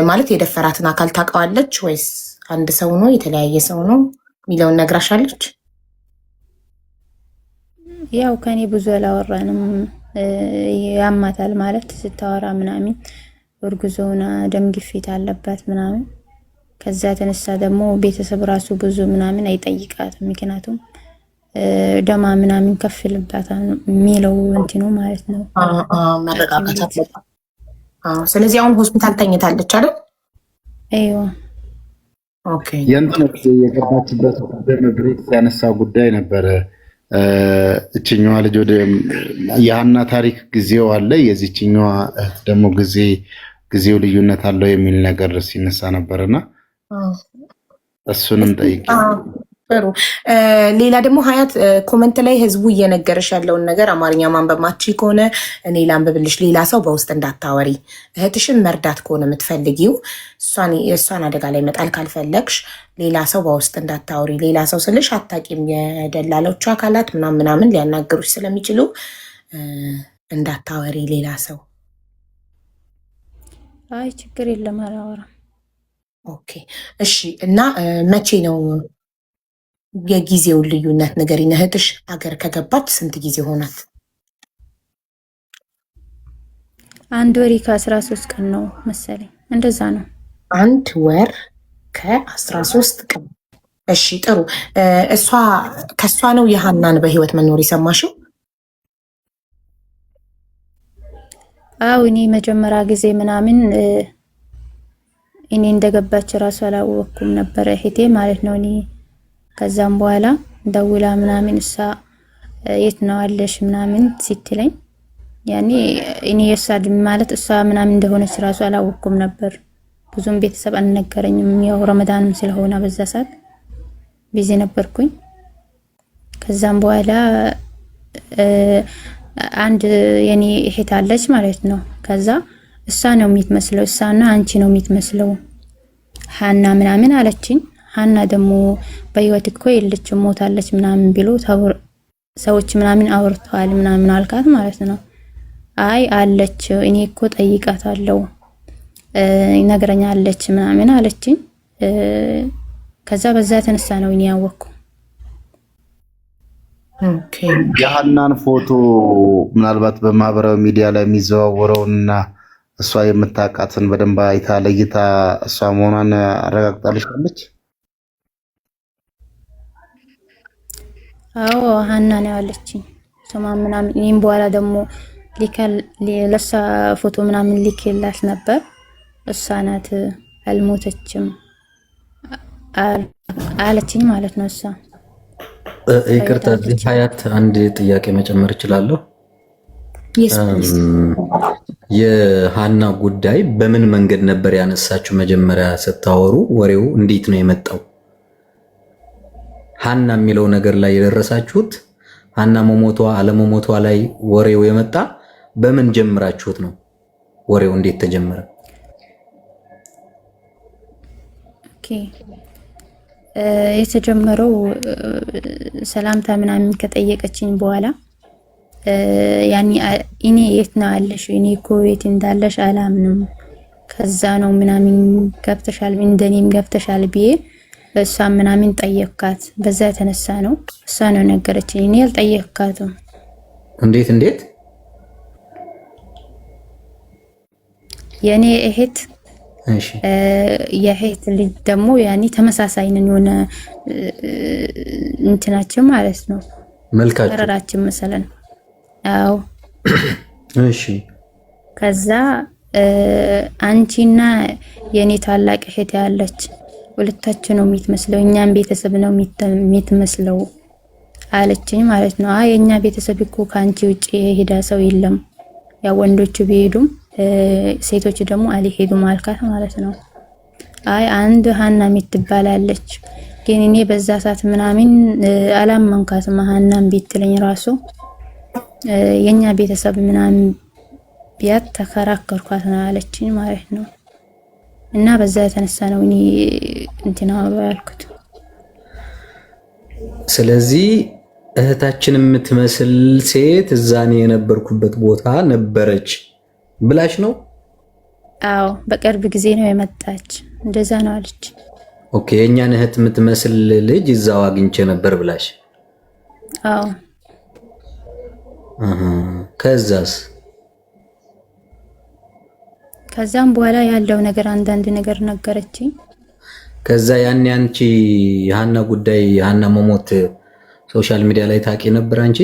S4: ማለት የደፈራትን አካል ታውቀዋለች ወይስ አንድ ሰው ነው የተለያየ ሰው ነው የሚለውን ነግራሻለች?
S7: ያው ከኔ ብዙ አላወራንም። ያማታል ማለት ስታወራ ምናምን እርጉዝ ሆና ደም ግፊት አለባት ምናምን። ከዛ ተነሳ ደግሞ ቤተሰብ ራሱ ብዙ ምናምን አይጠይቃትም፣ ምክንያቱም ደማ ምናምን ከፍልባታል የሚለው እንትኑ ማለት ነው።
S4: መረጋጋት አለባት። ስለዚህ አሁን ሆስፒታል ተኝታለች አይደል?
S7: አይዋ
S1: የእንትነት የገባችበት ብሬክስ ያነሳው ጉዳይ ነበረ። እችኛዋ ልጅ ወደ የሀና ታሪክ ጊዜው አለ፣ የዚችኛዋ እህት ደግሞ ጊዜው ልዩነት አለው የሚል ነገር ሲነሳ ነበርና እሱንም ጠይቄ።
S4: ጥሩ። ሌላ ደግሞ ሀያት ኮመንት ላይ ህዝቡ እየነገረሽ ያለውን ነገር አማርኛ ማንበብ ማትችይ ከሆነ እኔ ላንብብልሽ፣ ሌላ ሰው በውስጥ እንዳታወሪ። እህትሽን መርዳት ከሆነ የምትፈልጊው የእሷን አደጋ ላይ መጣል ካልፈለግሽ ሌላ ሰው በውስጥ እንዳታወሪ። ሌላ ሰው ስልሽ አታቂም፣ የደላሎቹ አካላት ምናምን ሊያናገሩሽ ስለሚችሉ እንዳታወሪ ሌላ ሰው።
S7: አይ ችግር የለም አላወራም።
S4: ኦኬ እሺ። እና መቼ ነው የጊዜውን ልዩነት ንገሪኝ። እህትሽ አገር ከገባች ስንት ጊዜ ሆናት?
S7: 1 ወር ከ13 ቀን ነው መሰለኝ፣ እንደዛ ነው።
S4: 1 ወር ከ13 ቀን። እሺ ጥሩ። ከእሷ ነው የሀናን በህይወት መኖር የሰማሽው?
S7: አው እኔ መጀመሪያ ጊዜ ምናምን እኔ እንደገባች ራሱ አላወኩም ነበር፣ እህቴ ማለት ነው። እኔ ከዛም በኋላ ደውላ ምናምን እሷ የት ነው አለሽ ምናምን ስትለኝ ያኔ እኔ የሷ ማለት እሷ ምናምን እንደሆነች ራሱ አላወኩም ነበር። ብዙም ቤተሰብ አልነገረኝም፣ ያው ረመዳንም ስለሆነ በዛ ሰዓት ቢዚ ነበርኩኝ። ከዛም በኋላ አንድ የኔ እህት አለች ማለት ነው። ከዛ እሷ ነው የሚትመስለው፣ እሷና አንቺ ነው የሚትመስለው ሀና ምናምን አለችኝ። ሀና ደግሞ በህይወት እኮ የለችም ሞታለች ምናምን ብሎ ሰዎች ምናምን አውርተዋል ምናምን አልካት ማለት ነው። አይ አለች፣ እኔ እኮ ጠይቃታለሁ ይነግረኛለች ምናምን አለችኝ። ከዛ በዛ የተነሳ ነው እኔ ያወቅኩ።
S1: የሀናን ፎቶ ምናልባት በማህበራዊ ሚዲያ ላይ የሚዘዋወረውና እሷ የምታውቃትን በደንብ አይታ ለይታ እሷ መሆኗን አረጋግጣልሻለች?
S7: አዎ ሀና ነው ያለችኝ ስማ ምናምን። እኔም በኋላ ደግሞ ለእሷ ፎቶ ምናምን ልኬላት ነበር። እሷ ናት አልሞተችም አለችኝ ማለት ነው እሷ።
S6: ይቅርታ ሀያት አንድ ጥያቄ መጨመር እችላለሁ? የሀና ጉዳይ በምን መንገድ ነበር ያነሳችሁ? መጀመሪያ ስታወሩ ወሬው እንዴት ነው የመጣው? ሀና የሚለው ነገር ላይ የደረሳችሁት ሀና መሞቷ አለመሞቷ ላይ ወሬው የመጣ በምን ጀምራችሁት ነው? ወሬው እንዴት ተጀመረ?
S7: ኦኬ የተጀመረው ሰላምታ ምናምን ከጠየቀችኝ በኋላ ያኒ እኔ የት ነው አለሽ? እኔ እኮ የት እንዳለሽ አላምንም። ከዛ ነው ምናምን ገብተሻል፣ እንደኔም ገብተሻል ብዬ እሷ ምናምን ጠየቅካት። በዛ የተነሳ ነው እሷ ነው ነገረችኝ። እኔ አልጠየቅካትም።
S6: እንዴት
S7: የኔ እህት የእህት ልጅ ደግሞ ያኒ ተመሳሳይ ነን፣ የሆነ እንትናችን ማለት ነው
S6: መልካችን
S7: ተራራችን መሰለን። አዎ
S6: እሺ።
S7: ከዛ አንቺና የኔ ታላቅ እህት ያለች ሁለታችሁ ነው የሚትመስለው፣ እኛም ቤተሰብ ነው የሚትመስለው አለችኝ ማለት ነው። አይ የኛ ቤተሰብ እኮ ካንቺ ውጪ የሄዳ ሰው የለም፣ ያ ወንዶቹ ቢሄዱም ሴቶች ደግሞ አልሄዱም አልካት ማለት ነው። አይ አንድ ሀና የምትባላለች ግን እኔ በዛ ሰዓት ምናምን አላመንካትም። ሀናም ቢትለኝ ራሱ የኛ ቤተሰብ ምናምን ቢያት ተከራከርኳት ነው አለችኝ ማለት ነው። እና በዛ የተነሳ ነው እኔ እንትና ያልኩት።
S6: ስለዚህ እህታችን የምትመስል ሴት እዛኔ የነበርኩበት ቦታ ነበረች ብላሽ ነው?
S7: አዎ በቅርብ ጊዜ ነው የመጣች፣ እንደዛ ነው አለች።
S6: ኦኬ የኛን እህት የምትመስል ልጅ እዛው አግኝቼ ነበር ብላሽ?
S7: አዎ። ከዛም በኋላ ያለው ነገር አንዳንድ ነገር ነገረችኝ።
S6: ከዛ ያን አንቺ የሀና ጉዳይ የሀና መሞት ሶሻል ሚዲያ ላይ ታቂ ነበር አንቺ?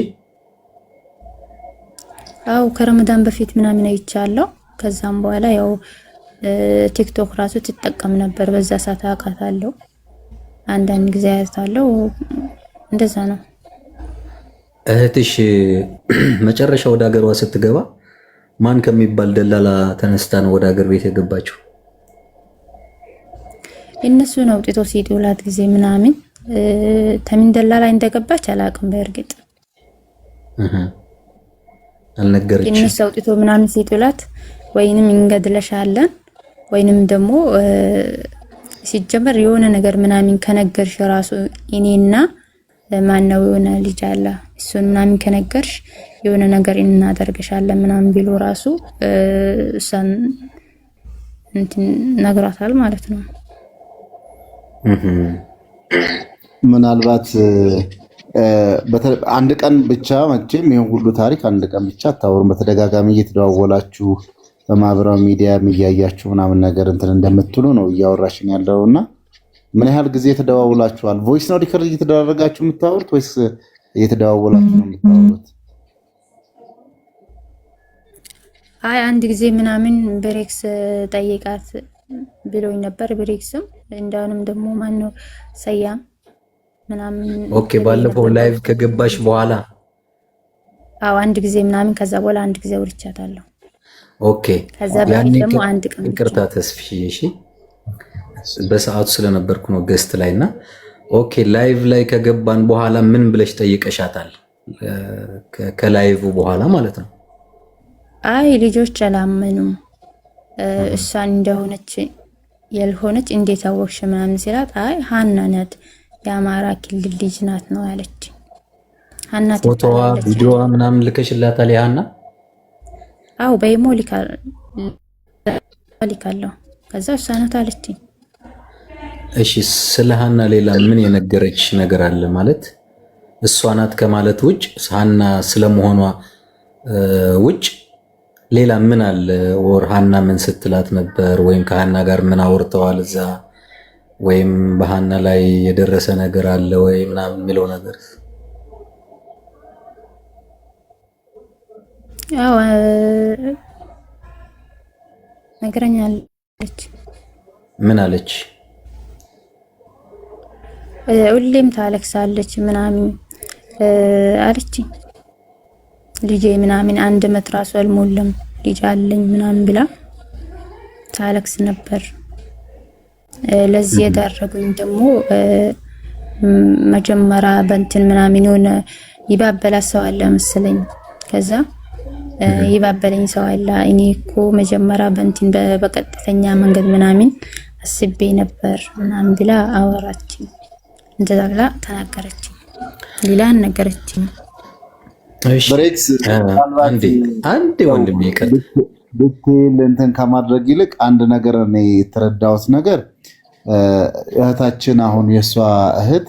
S7: አው ከረመዳን በፊት ምናምን አይቻለሁ። ከዛም በኋላ ያው ቲክቶክ ራሱ ትጠቀም ነበር። በዛ ሰዓት አውቃታለሁ፣ አንዳንድ ጊዜ አያታለሁ። እንደዛ ነው።
S6: እህትሽ መጨረሻ ወደ ሀገሯ ስትገባ ማን ከሚባል ደላላ ተነስታ ነው ወደ ሀገር ቤት የገባችው?
S7: እነሱን አውጥቶ ሲጥላት ጊዜ ምናምን ተምን ደላላ እንደገባች አላውቅም። በእርግጥ
S6: አልነገረችም።
S7: እነሱ አውጥቶ ምናምን ሲጥላት ወይንም እንገድለሻለን ወይንም ደግሞ ሲጀመር የሆነ ነገር ምናምን ከነገርሽ ራሱ እኔና ማነው የሆነ ልጅ አለ እሱን ምናምን ከነገርሽ የሆነ ነገር እናደርግሻለን ምናምን ቢሉ ራሱ እሷን እንትን ነግራታል ማለት ነው።
S1: ምናልባት አንድ ቀን ብቻ መቼም ይሄን ሁሉ ታሪክ አንድ ቀን ብቻ አታወሩም። በተደጋጋሚ እየተደዋወላችሁ በማህበራዊ ሚዲያ የሚያያችሁ ምናምን ነገር እንትን እንደምትሉ ነው እያወራሽን ያለውና ምን ያህል ጊዜ ተደዋውላችኋል? ቮይስ ነው ሪከርድ እየተደረጋችሁ የምታወሩት ወይስ እየተደዋወላችሁ ነው የምታወሩት?
S7: አይ አንድ ጊዜ ምናምን ብሬክስ ጠይቃት ብሎኝ ነበር። ብሬክስም እንዳውንም ደግሞ ማነው ሰያም ምናምን
S6: ኦኬ። ባለፈው ላይቭ ከገባሽ በኋላ
S7: አዎ አንድ ጊዜ ምናምን ከዛ በኋላ አንድ ጊዜ ወርቻታለሁ።
S6: ኦኬ
S7: ከዛ በፊት ደግሞ አንድ ቀን
S6: ይቅርታ ተስፍዬ፣ እሺ በሰዓቱ ስለነበርኩ ነው ገስት ላይና። ኦኬ ላይቭ ላይ ከገባን በኋላ ምን ብለሽ ጠይቀሻታል? ከላይቭ በኋላ ማለት ነው።
S7: አይ ልጆች አላመኑም እሷን እንደሆነች ያልሆነች እንዴት አወቅሽ ምናምን ሲላት አይ ሀና ናት የአማራ ክልል ልጅ ናት ነው ያለች። ሀና
S6: ፎቶዋ ቪዲዮዋ ምናምን ልከሽላታል የሀና?
S7: አው በኢሞ ልካለሁ። ከዛ እሷ ናት አለችኝ።
S6: እሺ ስለ ሀና ሌላ ምን የነገረች ነገር አለ? ማለት እሷ ናት ከማለት ውጭ ሀና ስለመሆኗ ውጭ ሌላ ምን አለ? ወር ሀና ምን ስትላት ነበር? ወይም ከሀና ጋር ምን አውርተዋል እዛ? ወይም በሀና ላይ የደረሰ ነገር አለ ወይ ምናምን የሚለው ነገር?
S7: ያው ነገረኛለች።
S6: ምን አለች?
S7: ሁሌም ታለቅሳለች ምናምን አለችኝ። ልጄ ምናምን አንድ ዓመት ራሱ አልሞላም ልጅ አለኝ ምናምን ብላ ታለቅስ ነበር። ለዚህ የዳረጉኝ ደግሞ መጀመሪያ በእንትን ምናምን የሆነ ይባበላ ሰው አለ መሰለኝ። ከዛ ይባበለኝ ሰው አለ። እኔ እኮ መጀመሪያ በእንትን በቀጥተኛ መንገድ ምናምን አስቤ ነበር ምናምን ብላ አወራችኝ። እንደዛ ብላ ተናገረችኝ። ሌላ ነገረችኝ።
S1: ብሬክስ
S6: አንዴ ወንድሜ ይቀር
S1: ዲቴል እንትን ከማድረግ ይልቅ አንድ ነገር እኔ የተረዳሁት ነገር እህታችን አሁን የእሷ እህት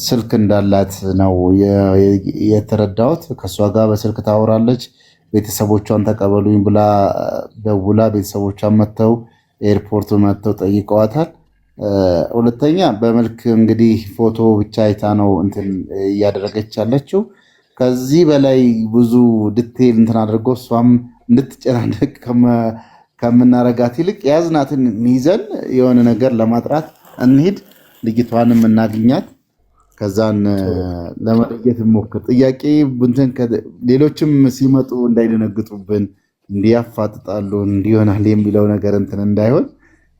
S1: ስልክ እንዳላት ነው የተረዳሁት። ከእሷ ጋር በስልክ ታወራለች። ቤተሰቦቿን ተቀበሉኝ ብላ ደውላ ቤተሰቦቿን መጥተው ኤርፖርት መጥተው ጠይቀዋታል። ሁለተኛ በመልክ እንግዲህ ፎቶ ብቻ አይታ ነው እንትን እያደረገች ያለችው። ከዚህ በላይ ብዙ ዲቴል እንትን አድርጎ እሷም እንድትጨናነቅ ከምናረጋት ይልቅ የያዝናትን ይዘን የሆነ ነገር ለማጥራት እንሂድ፣ ልጅቷንም እናግኛት፣ ከዛን ለመለየት እንሞክር። ጥያቄ እንትን ሌሎችም ሲመጡ እንዳይደነግጡብን እንዲያፋጥጣሉ እንዲሆናል የሚለው ነገር እንትን እንዳይሆን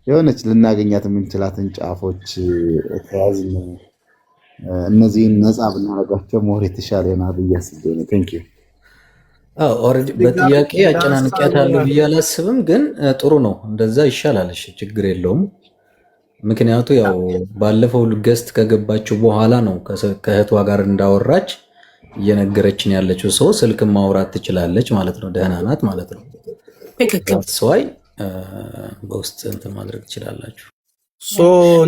S1: የሆነች ልናገኛት የምንችላትን ጫፎች ከያዝን እነዚህን ነፃ ብናረጋቸው ሞር የተሻለ ይሆናል ብዬ አስቤ ነው። ቴንክ ዩ።
S6: ኦልሬዲ በጥያቄ አጨናንቂያታለሁ ብዬ አላስብም፣ ግን ጥሩ ነው እንደዛ ይሻላል። እሺ ችግር የለውም። ምክንያቱ ያው ባለፈው ገስት ከገባችው በኋላ ነው ከእህቷ ጋር እንዳወራች እየነገረችን ያለችው። ሰው ስልክ ማውራት ትችላለች ማለት ነው። ደህና ናት ማለት ነው። ሰዋይ በውስጥ እንትን ማድረግ ትችላላችሁ።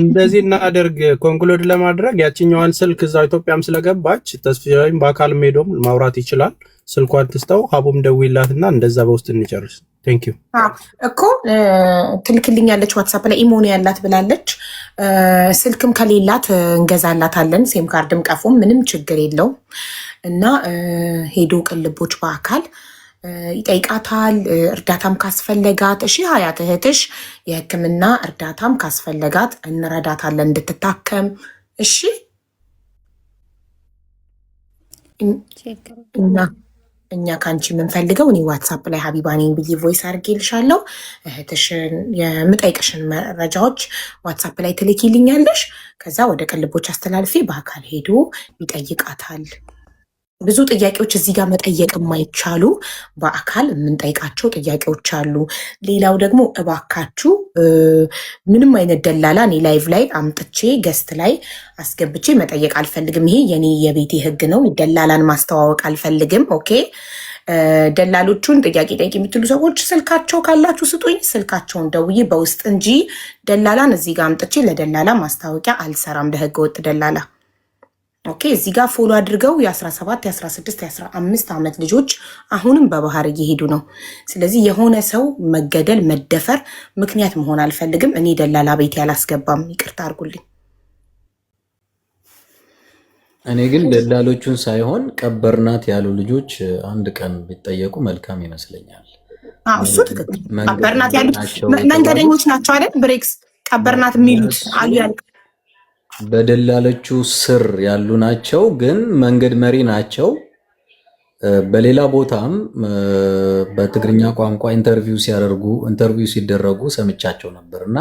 S5: እንደዚህ እናደርግ። ኮንክሉድ ለማድረግ ያችኛዋን ስልክ እዛው ኢትዮጵያም ስለገባች ተስፋዬም በአካል ሄዶም ማውራት ይችላል። ስልኳን ትስተው ሀቡም ደውይላትና እንደዛ በውስጥ እንጨርስ። ቴንክ ዩ
S4: እኮ ትልክልኛለች ዋትሳፕ ላይ ኢሞኒ ያላት ብላለች። ስልክም ከሌላት እንገዛላታለን። ሴም ካርድም ቀፎም ምንም ችግር የለው እና ሄዶ ቅልቦች በአካል ይጠይቃታል። እርዳታም ካስፈለጋት እሺ ሀያት እህትሽ የሕክምና እርዳታም ካስፈለጋት እንረዳታለን እንድትታከም። እሺ እኛ ከአንቺ የምንፈልገው እኔ ዋትሳፕ ላይ ሀቢባ ነኝ ብዬ ቮይስ አድርጌልሻለሁ። እህትሽን የምጠይቅሽን መረጃዎች ዋትሳፕ ላይ ትልኪልኛለሽ። ከዛ ወደ ቅልቦች አስተላልፌ በአካል ሄዶ ይጠይቃታል። ብዙ ጥያቄዎች እዚህ ጋር መጠየቅ የማይቻሉ በአካል የምንጠይቃቸው ጥያቄዎች አሉ። ሌላው ደግሞ እባካችሁ ምንም አይነት ደላላ እኔ ላይቭ ላይ አምጥቼ ገስት ላይ አስገብቼ መጠየቅ አልፈልግም። ይሄ የኔ የቤቴ ህግ ነው። ደላላን ማስተዋወቅ አልፈልግም። ኦኬ። ደላሎቹን ጥያቄ ጠይቅ የምትሉ ሰዎች ስልካቸው ካላችሁ ስጡኝ። ስልካቸውን ደውዬ በውስጥ እንጂ ደላላን እዚህ ጋር አምጥቼ ለደላላ ማስታወቂያ አልሰራም፣ ለህገ ወጥ ደላላ። ኦኬ። እዚህ ጋር ፎሎ አድርገው የ17 የ16 የ15 ዓመት ልጆች አሁንም በባህር እየሄዱ ነው። ስለዚህ የሆነ ሰው መገደል መደፈር ምክንያት መሆን አልፈልግም። እኔ ደላላ ቤት ያላስገባም፣ ይቅርታ አድርጉልኝ።
S6: እኔ ግን ደላሎቹን ሳይሆን ቀበርናት ያሉ ልጆች አንድ ቀን ቢጠየቁ መልካም ይመስለኛል።
S4: እሱ ትክክል። ቀበርናት ያሉት መንገደኞች ናቸው አይደል? ብሬክስ ቀበርናት የሚሉት አሉ ያልክ
S6: በደላለቹ ስር ያሉ ናቸው፣ ግን መንገድ መሪ ናቸው። በሌላ ቦታም በትግርኛ ቋንቋ ኢንተርቪው ሲደረጉ ሰምቻቸው ነበርና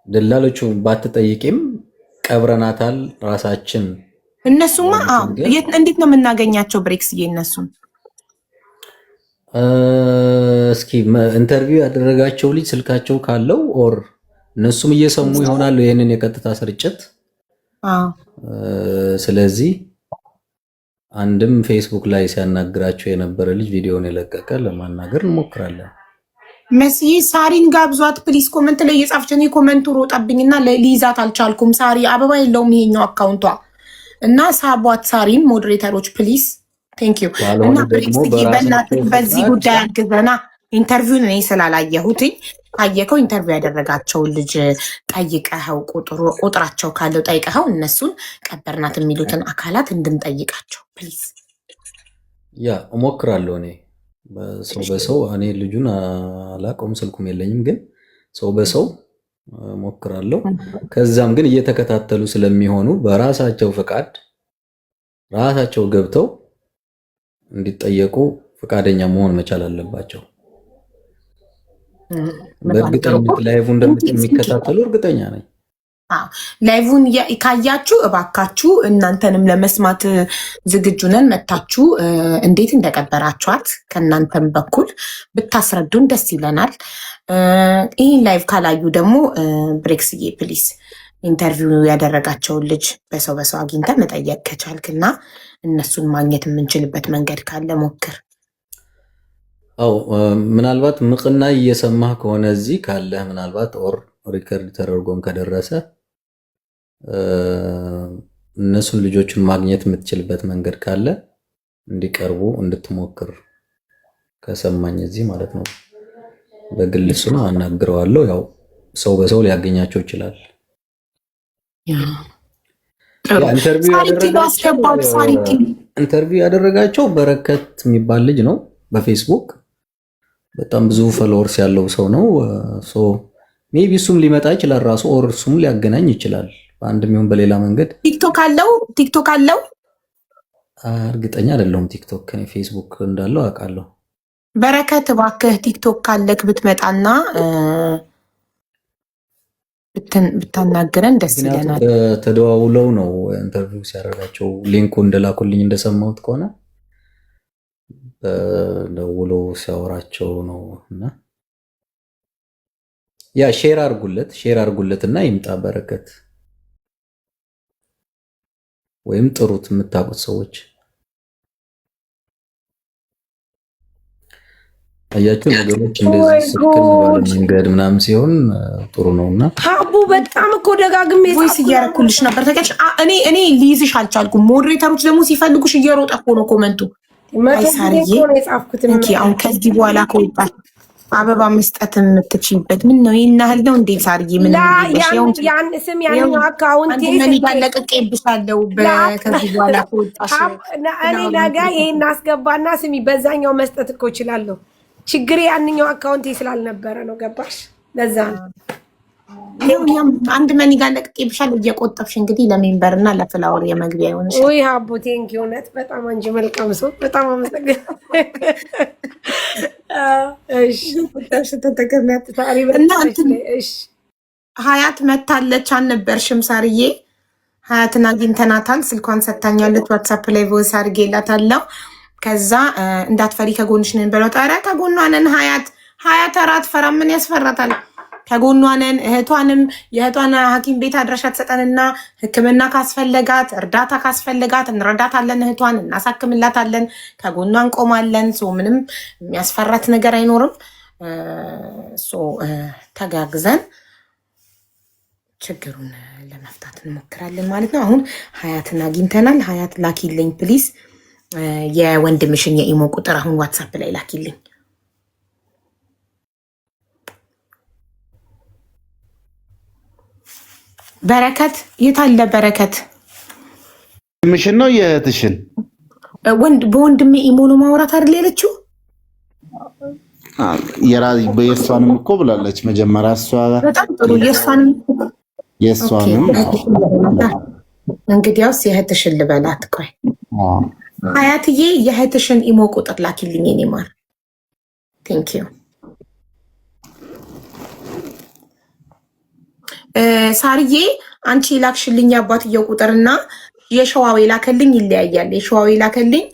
S6: ደላለቹ ባትጠይቂም ቀብረናታል ራሳችን።
S4: እነሱማ እንዴት ነው የምናገኛቸው? ብሬክስዬ እነሱን
S6: እስኪ ኢንተርቪው ያደረጋቸው ልጅ ስልካቸው ካለው ኦር እነሱም እየሰሙ ይሆናሉ ይሄንን የቀጥታ ስርጭት። ስለዚህ አንድም ፌስቡክ ላይ ሲያናግራቸው የነበረ ልጅ ቪዲዮን የለቀቀ ለማናገር እንሞክራለን።
S4: መስዬ ሳሪን ጋብዟት ፕሊስ። ኮመንት ላይ እየጻፈች እኔ ኮመንቱ ሮጣብኝና ሊይዛት አልቻልኩም። ሳሪ አበባ የለውም ይሄኛው አካውንቷ እና ሳቧት ሳሪን ሞዴሬተሮች ፕሊስ። ቴንክ ዩ። እና በዚህ ጉዳይ አግዘና ኢንተርቪውን እኔ ስላላየሁትኝ ካየከው ኢንተርቪው ያደረጋቸውን ልጅ ጠይቀኸው ቁጥራቸው ካለው ጠይቀኸው እነሱን ቀበርናት የሚሉትን አካላት እንድንጠይቃቸው ፕሊዝ።
S6: ያ እሞክራለሁ እኔ ሰው በሰው እኔ ልጁን አላውቀውም፣ ስልኩም የለኝም፣ ግን ሰው በሰው እሞክራለሁ። ከዛም ግን እየተከታተሉ ስለሚሆኑ በራሳቸው ፈቃድ ራሳቸው ገብተው እንዲጠየቁ ፈቃደኛ መሆን መቻል አለባቸው። በእርግጠኝነት ላይቭን እንደሚከታተሉ እርግጠኛ ነኝ።
S4: ላይቭን ካያችሁ እባካችሁ እናንተንም ለመስማት ዝግጁ ነን። መታችሁ እንዴት እንደቀበራችኋት ከእናንተም በኩል ብታስረዱን ደስ ይለናል። ይህን ላይቭ ካላዩ ደግሞ ብሬክስዬ ፕሊስ ኢንተርቪው ያደረጋቸውን ልጅ በሰው አግኝተ መጠየቅ ከቻልክና እነሱን ማግኘት የምንችልበት መንገድ ካለ ሞክር።
S6: አው ምናልባት ምቅና እየሰማህ ከሆነ እዚህ ካለ ምናልባት ኦር ሪከርድ ተደርጎም ከደረሰ እነሱን ልጆችን ማግኘት የምትችልበት መንገድ ካለ እንዲቀርቡ እንድትሞክር ከሰማኝ እዚህ ማለት ነው። በግል እሱን አናግረዋለሁ። ያው ሰው በሰው ሊያገኛቸው ይችላል። ኢንተርቪው ያደረጋቸው በረከት የሚባል ልጅ ነው በፌስቡክ በጣም ብዙ ፎሎወርስ ያለው ሰው ነው። ሜቢ እሱም ሊመጣ ይችላል ራሱ ኦር እሱም ሊያገናኝ ይችላል በአንድም ይሁን በሌላ መንገድ።
S4: ቲክቶክ አለው
S6: እርግጠኛ አይደለሁም። ቲክቶክ ከኔ ፌስቡክ እንዳለው አውቃለሁ።
S4: በረከት እባክህ ቲክቶክ ካለክ ብትመጣና ብታናግረን ደስ ይለናል።
S6: ተደዋውለው ነው ኢንተርቪው ሲያደርጋቸው ሊንኩ እንደላኩልኝ እንደሰማሁት ከሆነ ደውሎ ሲያወራቸው ነው። እና ያ ሼር አድርጉለትና ይምጣ በረከት ወይም ጥሩት የምታውቁት ሰዎች። አያችሁ ነገሮች እንደዚህ ስልክን ባለ መንገድ ምናምን ሲሆን ጥሩ ነውና
S4: ሀቡ በጣም እኮ ደጋግሜ ቮይስ እያረኩልሽ ነበር። ተቀጭ እኔ ሊይዝሽ አልቻልኩም። ሞዴሬተሮች ደግሞ ሲፈልጉሽ እየሮጠ እኮ ነው ኮመንቱ። አይሳርዬ አሁን ከዚህ በኋላ ከወጣ አበባ መስጠት የምትችይበት ምን ነው? ይሄን ያህል ነው እንዴ ሳርዬ? ምን
S9: ያን ስም ያንኛው አካውንት
S4: ምን ይባለቀቀብሻለሁ ከዚህ በኋላ ከወጣሽ
S9: እኔ ነገ ይሄን አስገባና ስሚ በዛኛው መስጠት እኮ እችላለሁ። ችግሬ ያንኛው አካውንቴ ስላልነበረ ነው። ገባሽ? ለዛ ነው
S4: አንድ መኒ ጋር ለቅቄብሻል እየቆጠብሽ እንግዲህ ለሜምበር እና ለፍላወር የመግቢያ ይሆንሽ።
S9: ወይ ሀቡ ቴንኪ እውነት በጣም አንቺ መልካም ሰው በጣም አመሰግናለሁ።
S4: ሀያት መታለች አልነበርሽም ሳርዬ? ሀያትን አግኝተናታል። ስልኳን ሰታኛለች። ዋትሳፕ ላይ ቮይስ አድርጌላታለሁ። ከዛ እንዳትፈሪ ከጎንሽ ነን በሏት። ኧረ ከጎኗ ነን። ሀያት ኧረ አትፈራም። ምን ያስፈራታል? ከጎኗ ነን። እህቷንም የእህቷን ሐኪም ቤት አድራሻ ትሰጠንና ሕክምና ካስፈለጋት እርዳታ ካስፈለጋት እንረዳታለን። እህቷን እናሳክምላታለን። ከጎኗ እንቆማለን። ምንም የሚያስፈራት ነገር አይኖርም። ተጋግዘን ችግሩን ለመፍታት እንሞክራለን ማለት ነው። አሁን ሀያትን አግኝተናል። ሀያት ላኪልኝ ፕሊዝ፣ የወንድምሽን የኢሞ ቁጥር አሁን ዋትሳፕ ላይ ላኪልኝ። በረከት የት አለ? በረከት
S1: ምሽን ነው የእህትሽን?
S4: በወንድሜ ኢሞ ነው ማውራት አይደል ያለችው?
S1: የእሷንም እኮ ብላለች መጀመሪያ። እሷ
S4: በጣም ጥሩ። የእሷንም እንግዲያውስ የእህትሽን ልበላት። ቆይ ሀያትዬ የእህትሽን ኢሞ ቁጥር ላኪልኝ የኔ ማር። ቴንክ ዩ ሳርዬ። አንቺ ላክሽልኝ አባትየው ቁጥርና የሸዋዌ ላከልኝ ይለያያል። የሸዋዌ ላከልኝ